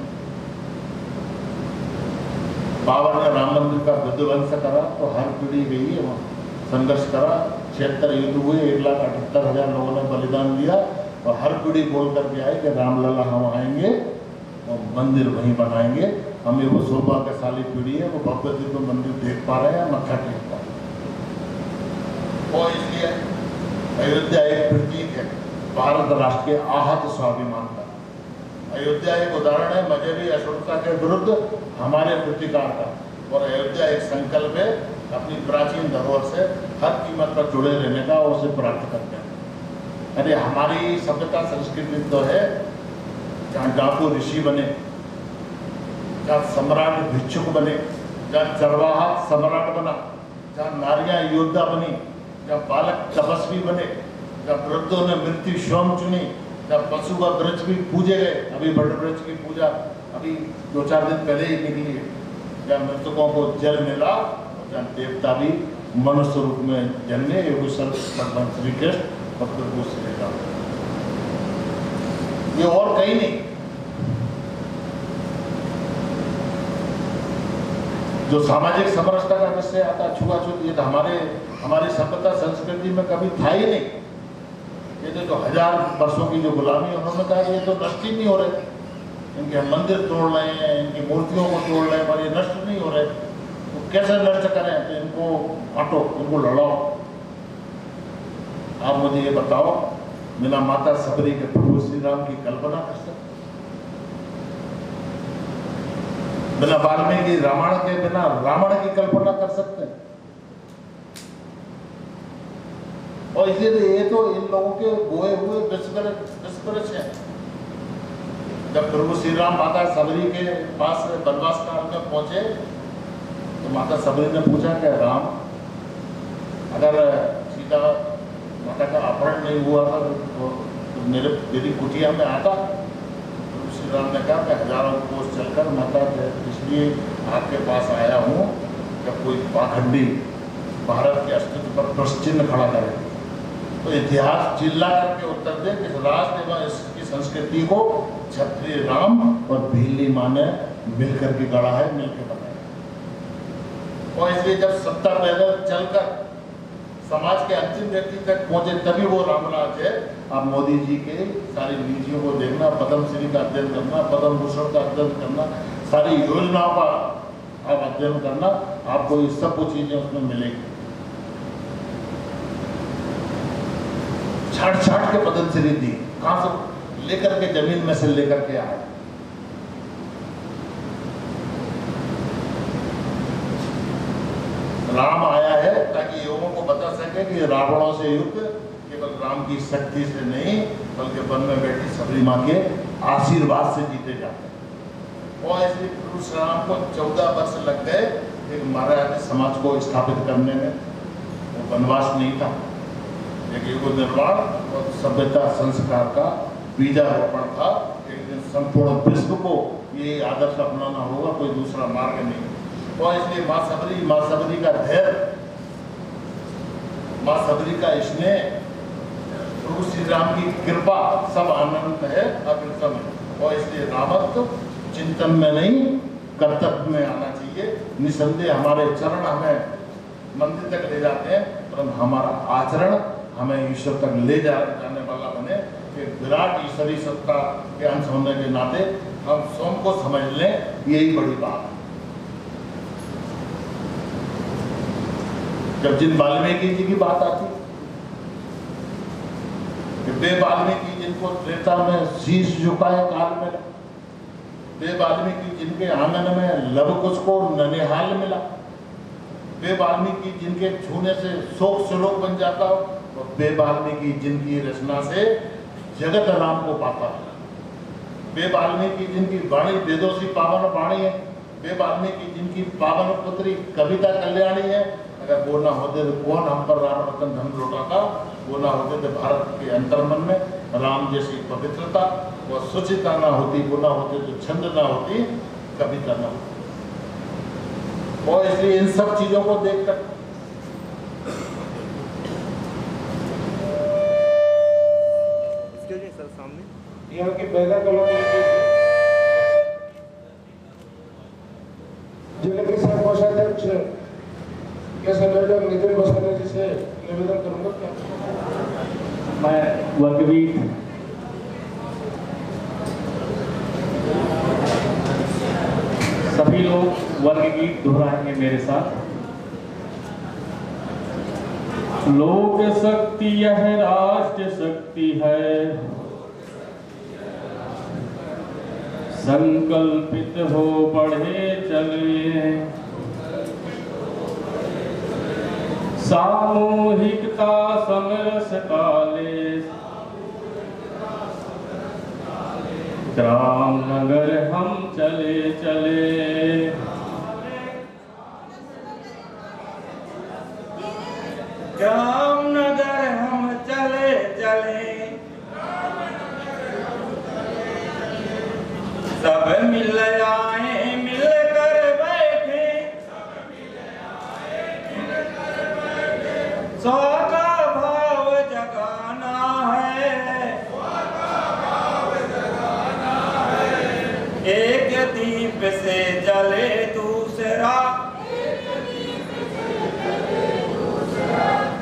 बाबर ने राम मंदिर का विध्वंस करा तो हर पीढ़ी गई है वहाँ, संघर्ष करा, 76 युद्ध हुए, 1,78,000 लोगों ने बलिदान दिया, और हर पीढ़ी बोल करके आए कि रामलला हम आएंगे और मंदिर वहीं बनाएंगे। हमें वो सौभाग्यशाली पीढ़ी है, वो भव्य दिव्य मंदिर देख पा रहे हैं, मत्था टेक पा रहे हैं। और इसलिए अयोध्या एक प्रतीक है भारत राष्ट्र के आहत स्वाभिमान का। अयोध्या एक उदाहरण है मजहबी असुरता के विरुद्ध हमारे प्रतिकार का, और अयोध्या एक संकल्प है अपनी प्राचीन धरोहर से हर कीमत पर जुड़े रहने का और उसे प्राप्त करने का। अरे हमारी सभ्यता संस्कृति तो है जहाँ डाकू ऋषि बने, जहाँ सम्राट भिक्षुक बने, जहाँ चरवाहा सम्राट बना, जहाँ नारियां योद्धा बनी, जहाँ बालक तपस्वी बने, जहाँ वृद्धों ने मृत्यु स्वयं चुनी, जहाँ पशु व वृक्ष भी पूजे गए। अभी बड़ वृक्ष की पूजा अभी 2-4 दिन पहले ही निकली है, जहाँ मृतकों को जल मिला, और जहाँ देवता भी मनुष्य रूप में जन्मे, भगवान श्री कृष्ण और प्रभु श्री राम। ये और कहीं नहीं। जो सामाजिक समरसता का विषय आता, छुआछूत, ये तो हमारी सभ्यता संस्कृति में कभी था ही नहीं। ये तो 1000 वर्षों की जो गुलामी, उन्होंने कहा ये तो नष्ट ही नहीं हो रहे, इनके हम मंदिर तोड़ रहे हैं, इनकी मूर्तियों को तोड़ रहे हैं, पर ये नष्ट नहीं हो रहे, तो कैसे नष्ट करें? तो इनको हटो, इनको लड़ाओ। आप मुझे ये बताओ, बिना माता सबरी के प्रभु श्री राम की कल्पना कर सकते? बिना वाल्मीकि रामायण के बिना रावण की कल्पना कर सकते हैं? और इसलिए ये तो इन लोगों के बोए हुए विस्फोट हैं। जब प्रभु श्री राम माता सबरी के पास वनवास काल में पहुंचे तो माता सबरी ने पूछा कि राम, अगर सीता माता का अपहरण नहीं हुआ था तो मेरी कुटिया में आता? प्रभु श्री राम ने कहा कि हजारों कोस चलकर माता इसलिए आपके पास आया हूँ कि कोई पाखंडी भारत के अस्तित्व पर प्रश्न चिन्ह खड़ा करे। तो इतिहास चिल्ला करके उत्तर दे कि राष्ट्र एवं इसकी संस्कृति को क्षत्रिय राम और भीली माँ ने मिलकर के गढ़ा है, मिलकर बनाया। और इसलिए जब सत्ता पैदल चलकर समाज के अंतिम व्यक्ति तक पहुंचे तभी वो रामराज है। आप मोदी जी के सारी नीतियों को देखना, पद्मश्री का अध्ययन करना, पद्म भूषण का अध्ययन करना, सारी योजनाओं का आप अध्ययन करना, आपको ये सब कुछ चीजें उसमें मिलेगी। छाट छाट के पद्मश्री दी, कहां से लेकर के, जमीन में से लेकर के आए। राम आया है ताकि युवाओं को बता सके कि रावणों से युद्ध केवल राम की शक्ति से नहीं बल्कि वन में बैठी सबरी माँ के आशीर्वाद से जीते जाते हैं। और इसलिए परशुराम को 14 वर्ष लग गए एक मर्यादित समाज को स्थापित करने में। वो वनवास नहीं था, एक युग निर्माण और सभ्यता संस्कार का बीजारोपण था। एक दिन संपूर्ण विश्व को ये आदर्श अपनाना होगा, कोई दूसरा मार्ग नहीं। और इसलिए माँ सबरी का धैर्य, माँ सबरी का स्नेह, प्रभु श्री राम की कृपा सब आनंद है, अविरतम है। और इसलिए रामत्व चिंतन में नहीं कर्तव्य में आना चाहिए। निसंदेह हमारे चरण हमें मंदिर तक ले जाते हैं, परंतु हमारा आचरण हमें ईश्वर तक ले जाने वाला बने। एक विराट ईश्वरी सत्ता के अंश होने के नाते हम स्वयं को समझ लें, यही बड़ी बात है। जब जिन वाल्मीकि जी की बात आती, वे वाल्मीकि जिनको त्रेता में शीश झुकाए काल में, वे वाल्मीकि जिनके आंगन में लवकुश को ननिहाल मिला, वे वाल्मीकि जिनके छूने से शोक श्लोक बन जाता हो, और वे वाल्मीकि जिनकी रचना से जगत राम को पाता है, वे वाल्मीकि जिनकी वाणी वेदों सी पावन वाणी है, वे वाल्मीकि जिनकी पावन पुत्री कविता कल्याणी है। अगर वो ना होते तो कौन हम पर राम रतन धन लौटाता, वो ना होते तो भारत के अंतर्मन में राम जैसी पवित्रता व सुचिता ना होती, वो ना होते तो छंद ना होती, कविता ना होती। और इसलिए इन सब चीजों को देखकर यहाँ की पैदा कॉलोनी जिले के साथ कोषाध्यक्ष कैसे मैडम नितिन बसाने जी से निवेदन करूंगा। मैं वर्गवीर सभी लोग वर्गगीत दोहराएंगे मेरे साथ। लोक शक्ति यह राष्ट्र शक्ति है, संकल्पित हो बढ़े चले, सामूहिकता समरस काले, ग्राम नगर हम चले चले। ग्राम नगर हम चले चले, सब मिल आए मिलकर बैठे, सौ का भाव जगाना है, एक दीप से जले दूसरा,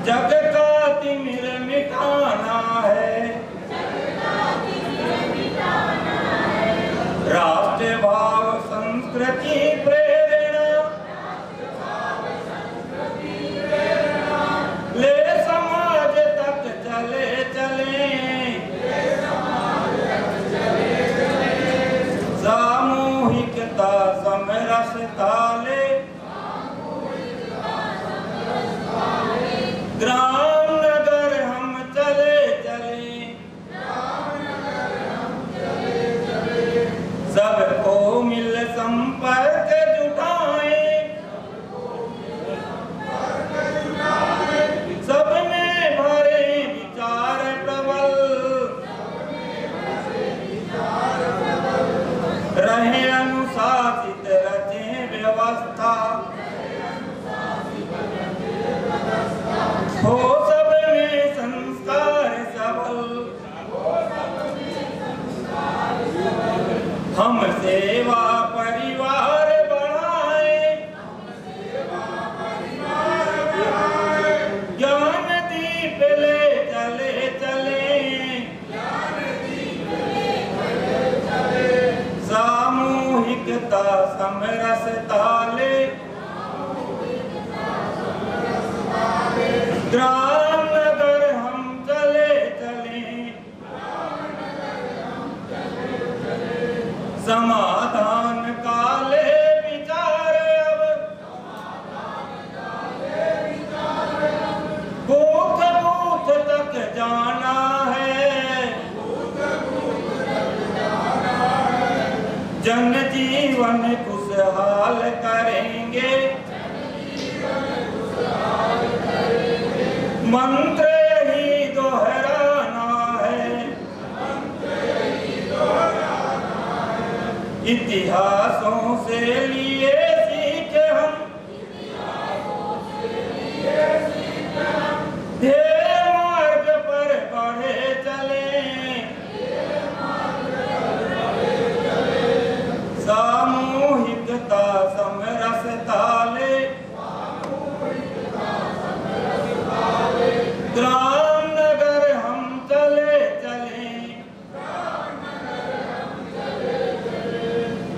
जग का तिमिर मिटाना है, राष्ट्र भाव सेवा परिवार बढ़ाए, ज्ञान दीप ले चले सामूहिकता समरसता ले, ग्राम नगर हम चले समाधान काले विचार अब, बूथ बूथ तक जाना है, जन जीवन खुशहाल करेंगे, मंत्र ही दोहराना है, इतिहासों से लिए सीख हम, ध्येय मार्ग पर बढ़े चले, सामूहिकता समरसता ले, ग्राम नगर हम चले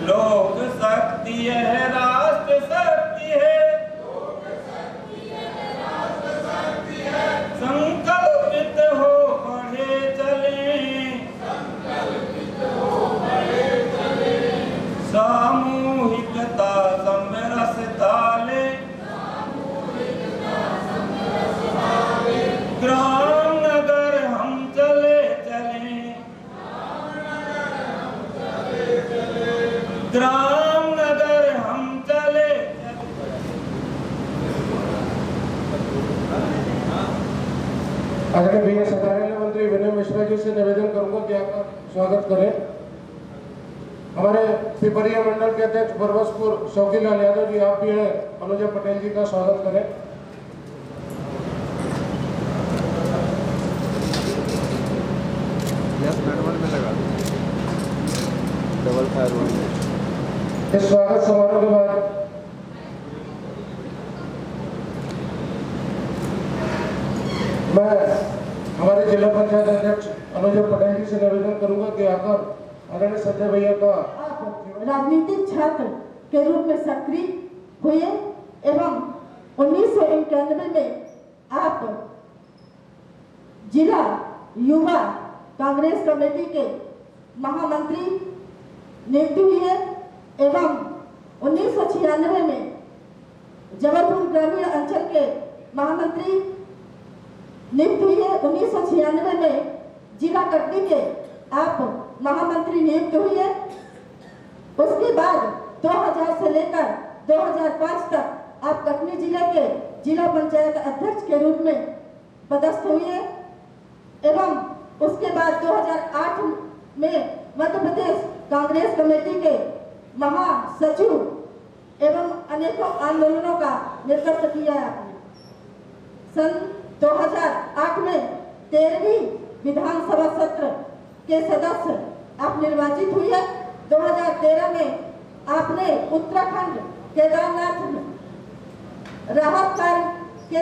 लोक शक्ति है राष्ट्र शक्ति है, संकल्पित हो बढ़े चले, सामूहिकता समरसता ले, ग्राम नगर हम चले ग्राम नगर हम चले आदरणीय भैया सत्तारण मंत्री विनय मिश्रा जी से निवेदन करूंगा कि आपका स्वागत करें। हमारे पिपरिया मंडल के अध्यक्ष बरबसपुर शौकीलाल यादव जी आप भी हैं, अनुजा पटेल जी का स्वागत करें। इस स्वागत समारोह के बाद मैं हमारे जिला पंचायत अध्यक्ष अनुजा पटेल जी से निवेदन करूंगा कि आकर आदरणीय संजय भैया का राजनीतिक छात्र के रूप में सक्रिय हुए एवं 1991 में आप जिला युवा कांग्रेस कमेटी के महामंत्री नियुक्त हुए एवं 1996 में जबलपुर ग्रामीण अंचल के महामंत्री नियुक्त हुए। 1996 में जिला कटनी के आप महामंत्री नियुक्त हुए। उसके बाद 2000 से लेकर 2005 तक आप कटनी जिले के जिला पंचायत अध्यक्ष के रूप में पदस्थ हुए एवं उसके बाद 2008 में मध्य प्रदेश कांग्रेस कमेटी के महासचिव एवं अनेकों आंदोलनों का नेतृत्व किया है आपने। सन 2008 में 13वीं विधानसभा सत्र के सदस्य आप निर्वाचित हुए। 2013 में आपने उत्तराखंड केदारनाथ राहत कार्य के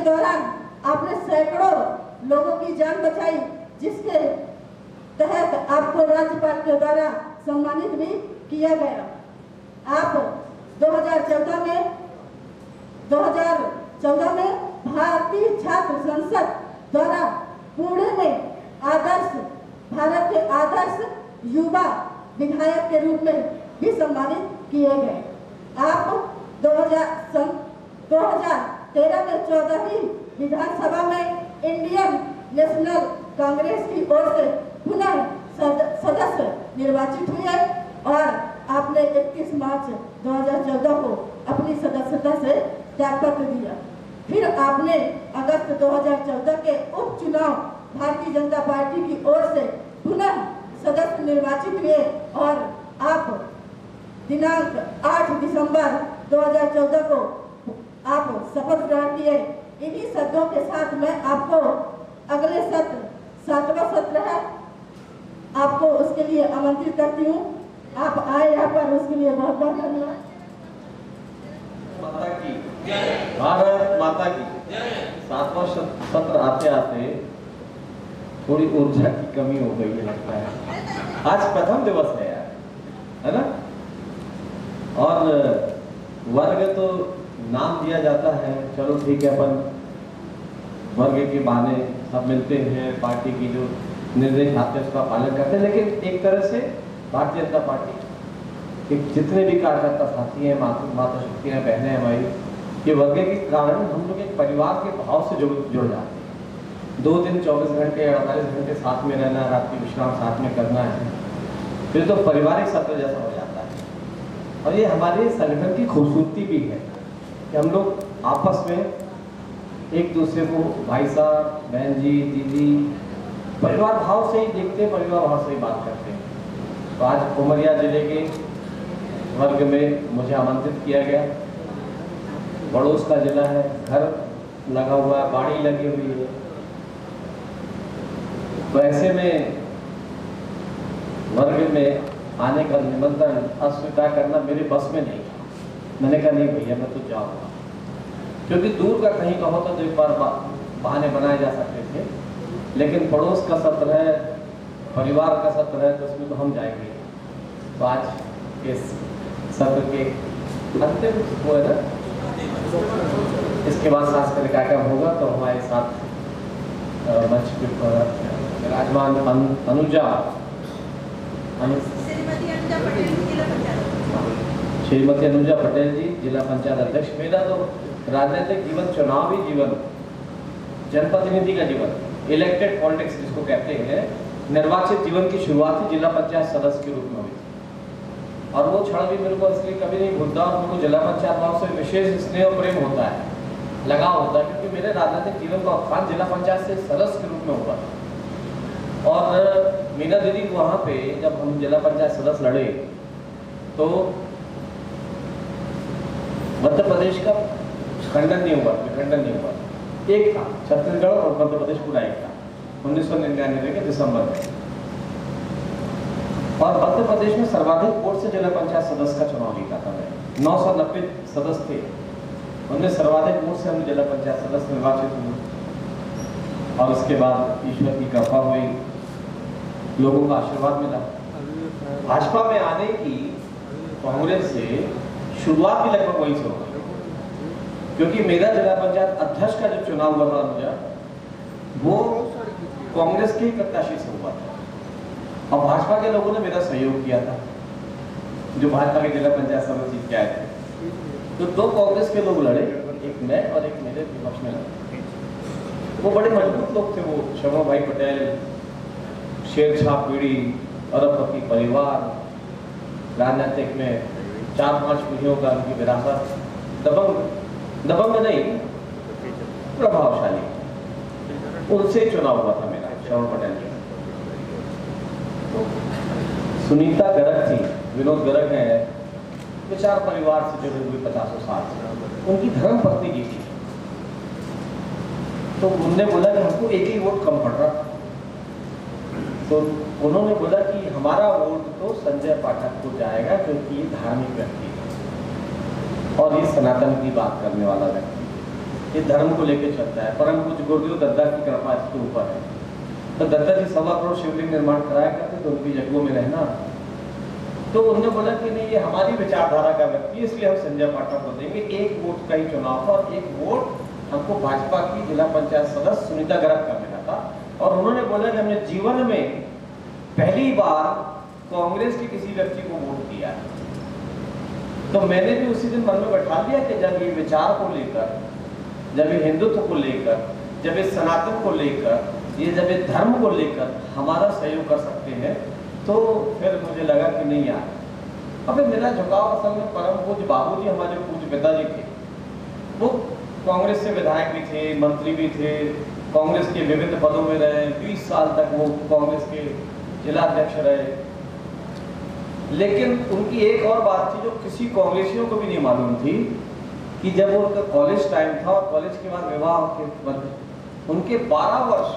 दौरान आपने सैकड़ों लोगों की जान बचाई, जिसके तहत आपको राज्यपाल के द्वारा सम्मानित भी किया गया। आप 2014 में भारतीय छात्र संसद द्वारा पुणे में भारत के आदर्श युवा विधायक के रूप में भी सम्मानित किए गए। आप 2013 में 14वीं विधानसभा में इंडियन नेशनल कांग्रेस की ओर से पुनः सदस्य निर्वाचित हुए और आपने 31 मार्च 2014 को अपनी सदस्यता से त्यागपत्र दिया। फिर आपने अगस्त 2014 के उपचुनाव भारतीय जनता पार्टी की ओर से पुनः सदस्य निर्वाचित हुए और आप दिनांक 8 दिसंबर 2014 को आप शपथ ग्रहण किए। इन्हीं शब्दों के साथ मैं आपको अगले सत्र 7वां सत्र है, आपको उसके उसके लिए आमंत्रित करती हूँ। आप आए यहाँ पर, उसके लिए बहुत बहुत धन्यवाद। माता की भारत माता की 7वां सत्र आते आते थोड़ी ऊर्जा की कमी हो गई है लगता है। आज प्रथम दिवस है यार, है ना? और वर्ग तो नाम दिया जाता है, चलो ठीक है, अपन वर्ग के बहाने सब मिलते हैं, पार्टी की जो निर्देश आते हैं उसका पालन करते हैं, लेकिन एक तरह से भारतीय जनता पार्टी के जितने भी कार्यकर्ता साथी हैं, माता शक्तियाँ, बहनें हमारी, ये वर्ग के कारण हम लोग एक परिवार के भाव से जुड़ जाते हैं। 2 दिन 24 घंटे 48 घंटे साथ में रहना, रात की विश्राम साथ में करना है, फिर तो पारिवारिक सत्र जैसा हो जाता है। और ये हमारे संगठन की खूबसूरती भी है कि हम लोग आपस में एक दूसरे को भाई साहब, बहन जी, दीदी, परिवार भाव से ही देखते हैं, परिवार भाव से ही बात करते हैं। तो आज उमरिया जिले के वर्ग में मुझे आमंत्रित किया गया। पड़ोस का जिला है, घर लगा हुआ है, बाड़ी लगी हुई है, तो ऐसे में वर्ग में आने का निमंत्रण अस्वीकार करना मेरे बस में नहीं था। मैंने कहा नहीं भैया, मैं तो जाऊँगा, क्योंकि दूर का कहीं कहो तो एक बार बहाने बनाए जा सकते थे, लेकिन पड़ोस का सत्र है, परिवार का सत्र है, तो उसमें तो हम जाएंगे। तो आज इस सत्र के अंतिम वो है ना, इसके बाद सांस्कृतिक कार्यक्रम होगा, तो हमारे साथ मंच पर विराजमान अनुजा श्रीमती अनुजा पटेल जी, जिला पंचायत अध्यक्ष। मेरा तो राजनीतिक जीवन चुनावी जीवन, जनप्रतिनिधि का जीवन, इलेक्टेड पॉलिटिक्स जिसको कहते हैं, निर्वाचित जीवन की शुरुआत ही जिला पंचायत सदस्य के रूप में हुई थी। और वो क्षण भी मेरे को इसलिए कभी नहीं भूलता, और मेरे को जिला पंचायत भाव से विशेष स्नेह और प्रेम होता है, लगाव होता है, क्योंकि मेरे राजनीतिक जीवन का उत्थान जिला पंचायत से सदस्य के रूप में हुआ था। और मीना दीदी वहाँ पे जब हम जिला पंचायत सदस्य लड़े, तो मध्य प्रदेश का खंडन नहीं हुआ, विखंडन नहीं हुआ, एक था छत्तीसगढ़ और मध्य प्रदेश पूरा एक था 1999 के दिसंबर में। और मध्य प्रदेश में सर्वाधिक वोट से जिला पंचायत सदस्य का चुनाव जीता था मैं। 990 सदस्य थे, उनमें सर्वाधिक वोट से हम जिला पंचायत सदस्य निर्वाचित हुए। और उसके बाद ईश्वर की कृपा हुई, लोगों का आशीर्वाद मिला। भाजपा में आने की कांग्रेस से शुरुआत भी लगभग वहीं से हो गई, क्योंकि मेरा जिला पंचायत अध्यक्ष का जो चुनाव हुआ था अनुजा, वो कांग्रेस के प्रत्याशी से हुआ था, और भाजपा के लोगों ने मेरा सहयोग किया था, जो भाजपा के जिला पंचायत सदस्य जीत के आए थे। तो 2 कांग्रेस के लोग लड़े, एक मैं और एक मेरे विपक्ष में लड़े। वो बड़े मजबूत लोग थे, वो शर्मा भाई पटेल, शेरशाह पीढ़ी, अरबपति परिवार, राजनीतिक में 4-5 पीढ़ियों का उनकी विरासत, दबंग नहीं, प्रभावशाली, उनसे चुनाव हुआ था मेरा, शर्मा पटेल जी। तो सुनीता गर्ग थी, विनोद गर्ग है, विचार परिवार से जुड़े हुए 50 साल से, उनकी धर्म पत्नी जी थी। तो उन्होंने बोला कि हमको एक ही वोट कम पड़ रहा, तो उन्होंने बोला कि हमारा वोट तो संजय पाठक को जाएगा, क्योंकि ये धार्मिक व्यक्ति है और ये सनातन की बात करने वाला व्यक्ति है, ये धर्म को लेकर चलता है। परम पूज्य गुरुदेव दत्ता की कृपा इसके ऊपर है। तो दत्ता जी 1.25 करोड़ शिवलिंग निर्माण कराया करते, तो उनकी जगहों में रहना। तो उन्होंने बोला कि नहीं, ये हमारी विचारधारा का व्यक्ति है, इसलिए हम संजय पाठक को देंगे। एक वोट का ही चुनाव था, और एक वोट हमको भाजपा की जिला पंचायत सदस्य सुनीता गर्ग का मिला था। और उन्होंने बोला कि हमने जीवन में पहली बार कांग्रेस के किसी व्यक्ति को वोट दिया। तो मैंने भी उसी दिन मन में बैठा लिया कि जब ये विचार को लेकर, जब ये हिंदुत्व को लेकर, जब इस सनातन को लेकर, ये जब ये धर्म को लेकर हमारा सहयोग कर सकते हैं, तो फिर मुझे लगा कि नहीं यार। अब मेरा झुकाव असल में परम पूज्य बाबूजी, हमारे पूज्य पिताजी थे, वो कांग्रेस से विधायक भी थे, मंत्री भी थे, कांग्रेस के विभिन्न पदों में रहे, 20 साल तक वो कांग्रेस के जिला अध्यक्ष रहे। लेकिन उनकी एक और बात थी जो किसी कांग्रेसियों को भी नहीं मालूम थी, कि जब वो उनका कॉलेज टाइम था और कॉलेज के बाद विवाह के उनके 12 वर्ष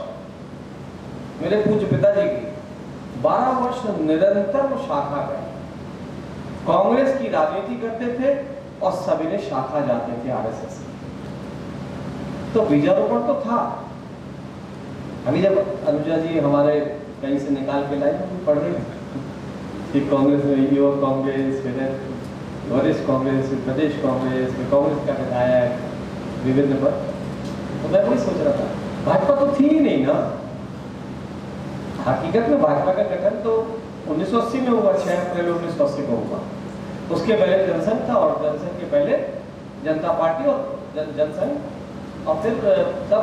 मेरे पूज्य पिताजी की 12 वर्ष निरंतर वो शाखा गए, कांग्रेस की राजनीति करते थे और सवेरे शाखा जाते थे आरएसएस की। तो बीजारोपण तो था। अभी जब अनुजा जी हमारे कहीं से निकाल के लाए, हम पढ़ रहे कि कांग्रेस में युवक कांग्रेस, फिर वरिष्ठ कांग्रेस, फिर प्रदेश कांग्रेस, फिर कांग्रेस का विधायक, विभिन्न पद। तो मैं वही सोच रहा था, भाजपा तो थी ही नहीं ना। हकीकत में भाजपा का गठन तो 1980 में हुआ, 6 अप्रैल 1980 को हुआ। उसके पहले जनसंघ था, और जनसंघ के पहले जनता पार्टी और जनसंघ, और फिर तब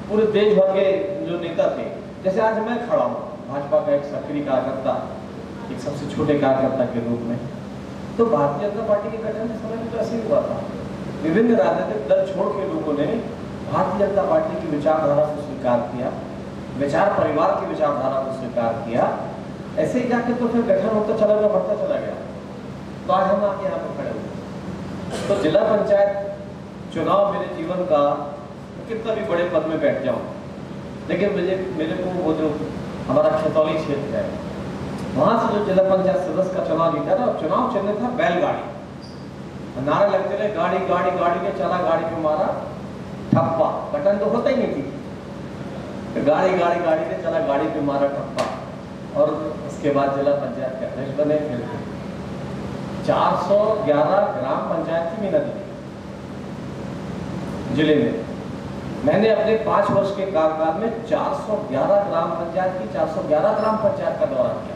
पूरे देश भर के जो नेता थे, जैसे आज मैं खड़ा हूँ भाजपा का एक सक्रिय कार्यकर्ता, एक सबसे छोटे कार्यकर्ता के रूप में। तो भारतीय जनता पार्टी के गठन के समय में तो ऐसे ही हुआ था। विभिन्न राजनीतिक दल छोड़ के लोगों ने भारतीय जनता पार्टी की विचारधारा को स्वीकार किया, विचार परिवार की विचारधारा को स्वीकार किया। ऐसे ही जाके तो फिर गठन होता चला गया, बढ़ता चला गया। तो आज हम आके यहाँ पर खड़े हुए। तो जिला पंचायत चुनाव मेरे जीवन का, कितना भी बड़े पद में बैठ जाऊं, लेकिन मेरे को वो जो हमारा खतौली क्षेत्र है, वहां से जो जिला पंचायत सदस्य का चुनाव जीता था, चुनाव चिन्ह था बैलगाड़ी। नारे लगते रहे, गाड़ी गाड़ी गाड़ी के चला, गाड़ी पे मारा ठप्पा। बटन तो होता ही नहीं थी, गाड़ी गाड़ी गाड़ी के चला, गाड़ी पे मारा ठप्पा। और उसके बाद जिला पंचायत के अध्यक्ष बने। फिर 411 ग्राम पंचायत थी मीना दी जिले में। मैंने अपने 5 वर्ष के कार्यकाल में 411 ग्राम पंचायत की 411 ग्राम पंचायत का दौरा किया।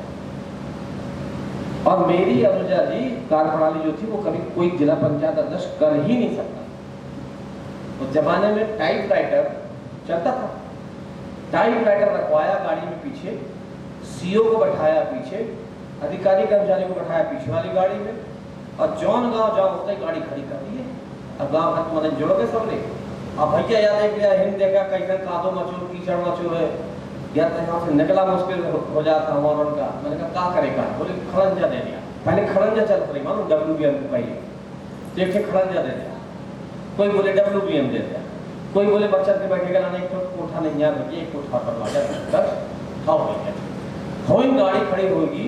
और मेरी अनुजा जी कार्यप्रणाली जो थी वो कभी कोई जिला पंचायत अध्यक्ष कर ही नहीं सकता। उस जमाने में टाइपराइटर चलता था, टाइपराइटर रखवाया गाड़ी में पीछे, सीओ को बैठाया पीछे, अधिकारी कर्मचारी को बैठाया पीछे वाली गाड़ी में, और जौन गांव जाओ उतना ही गाड़ी खड़ी कर दी है। अब गांव खत्म मैंने जोड़ोगे सबने, अब भैया याद है कि हिंद देखा कैसे कादो मचो कीचड़ मचो है, या तो यहाँ से निकला मुश्किल हो जाता हमारा उनका। मैंने कहा क्या करेगा, बोले खड़ंजा दे दिया। पहले खड़ंजा चल पड़ी, मानो WBM को पहले देखे खड़ंजा दे दिया, कोई बोले WBM दे दिया, कोई बोले बच्चा के बैठेगा ना, एक तो कोठा नहीं याद रखिए, एक कोठा पर हो गाड़ी खड़ी होगी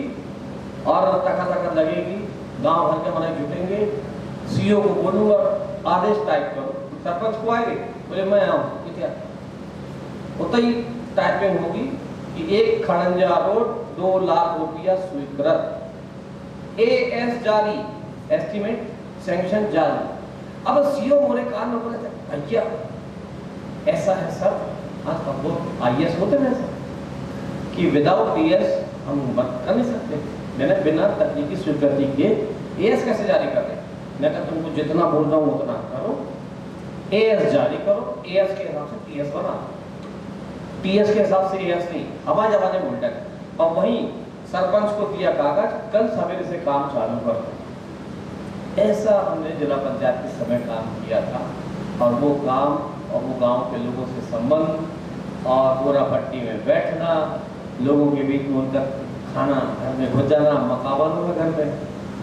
और तका तका लगेगी, गांव भर के मने जुटेंगे, सीओ को बोलूंगा आदेश टाइप करो, सरपंच को आएंगे, बोले मैं आऊँ, क्या उतना ही टाइपिंग होगी कि एक खड़ंजा रोड 2 लाख रुपया स्वीकृत, AS जारी, एस्टीमेट सैंक्शन जारी। अब सीओ मोरे कान में बोले भैया ऐसा है सर, आज हम लोग IAS होते हैं सर कि विदाउट AS हम वर्क कर नहीं सकते, मैंने बिना तकनीकी स्वीकृति के AS कैसे जारी कर रहे। मैं कहता तुमको जितना बोल रहा हूँ उतना करो, AS जारी करो, AS के हिसाब से TS बना, TS के हिसाब से AS नहीं, हवा जमाने में उल्टा। और वहीं सरपंच को दिया कागज, कल सवेरे से काम चालू कर दो। ऐसा हमने जिला पंचायत के समय काम किया था। और वो काम और वो गांव के लोगों से संबंध और पूरा पट्टी में बैठना, लोगों के बीच में उनका खाना घर में घुस जाना, मकाबलों में घर में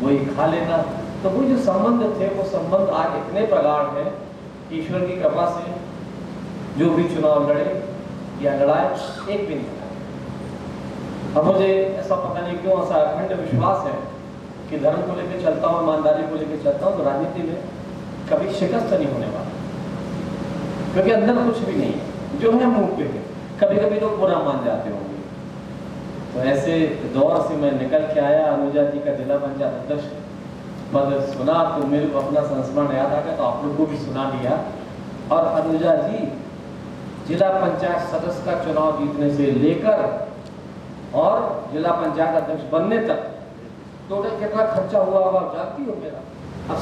वही खा लेना। तो वो जो संबंध थे वो संबंध आज इतने प्रगाढ़ हैं, ईश्वर की कृपा से जो भी चुनाव लड़े या लड़ाए एक भी नहीं। अब मुझे ऐसा पता नहीं क्यों ऐसा अखंड विश्वास है कि धर्म को लेकर चलता हूँ, ईमानदारी को लेकर चलता हूँ, तो राजनीति में कभी शिकस्त नहीं होने वाला, क्योंकि अंदर कुछ भी नहीं है, जो है मुंह पे है। कभी कभी लोग बुरा मान जाते होंगे। तो ऐसे दौर से मैं निकल के आया, अनुजा जी का जिला पंचायत अध्यक्ष पद सुना तो मेरे को अपना संस्मरण याद आ गया, तो आप लोग को भी सुना दिया। और अनुजा जी जिला पंचायत सदस्य का चुनाव जीतने से लेकर और जिला पंचायत अध्यक्ष बनने तक टोटल कितना खर्चा हुआ होगा जानती हो मेरा? अब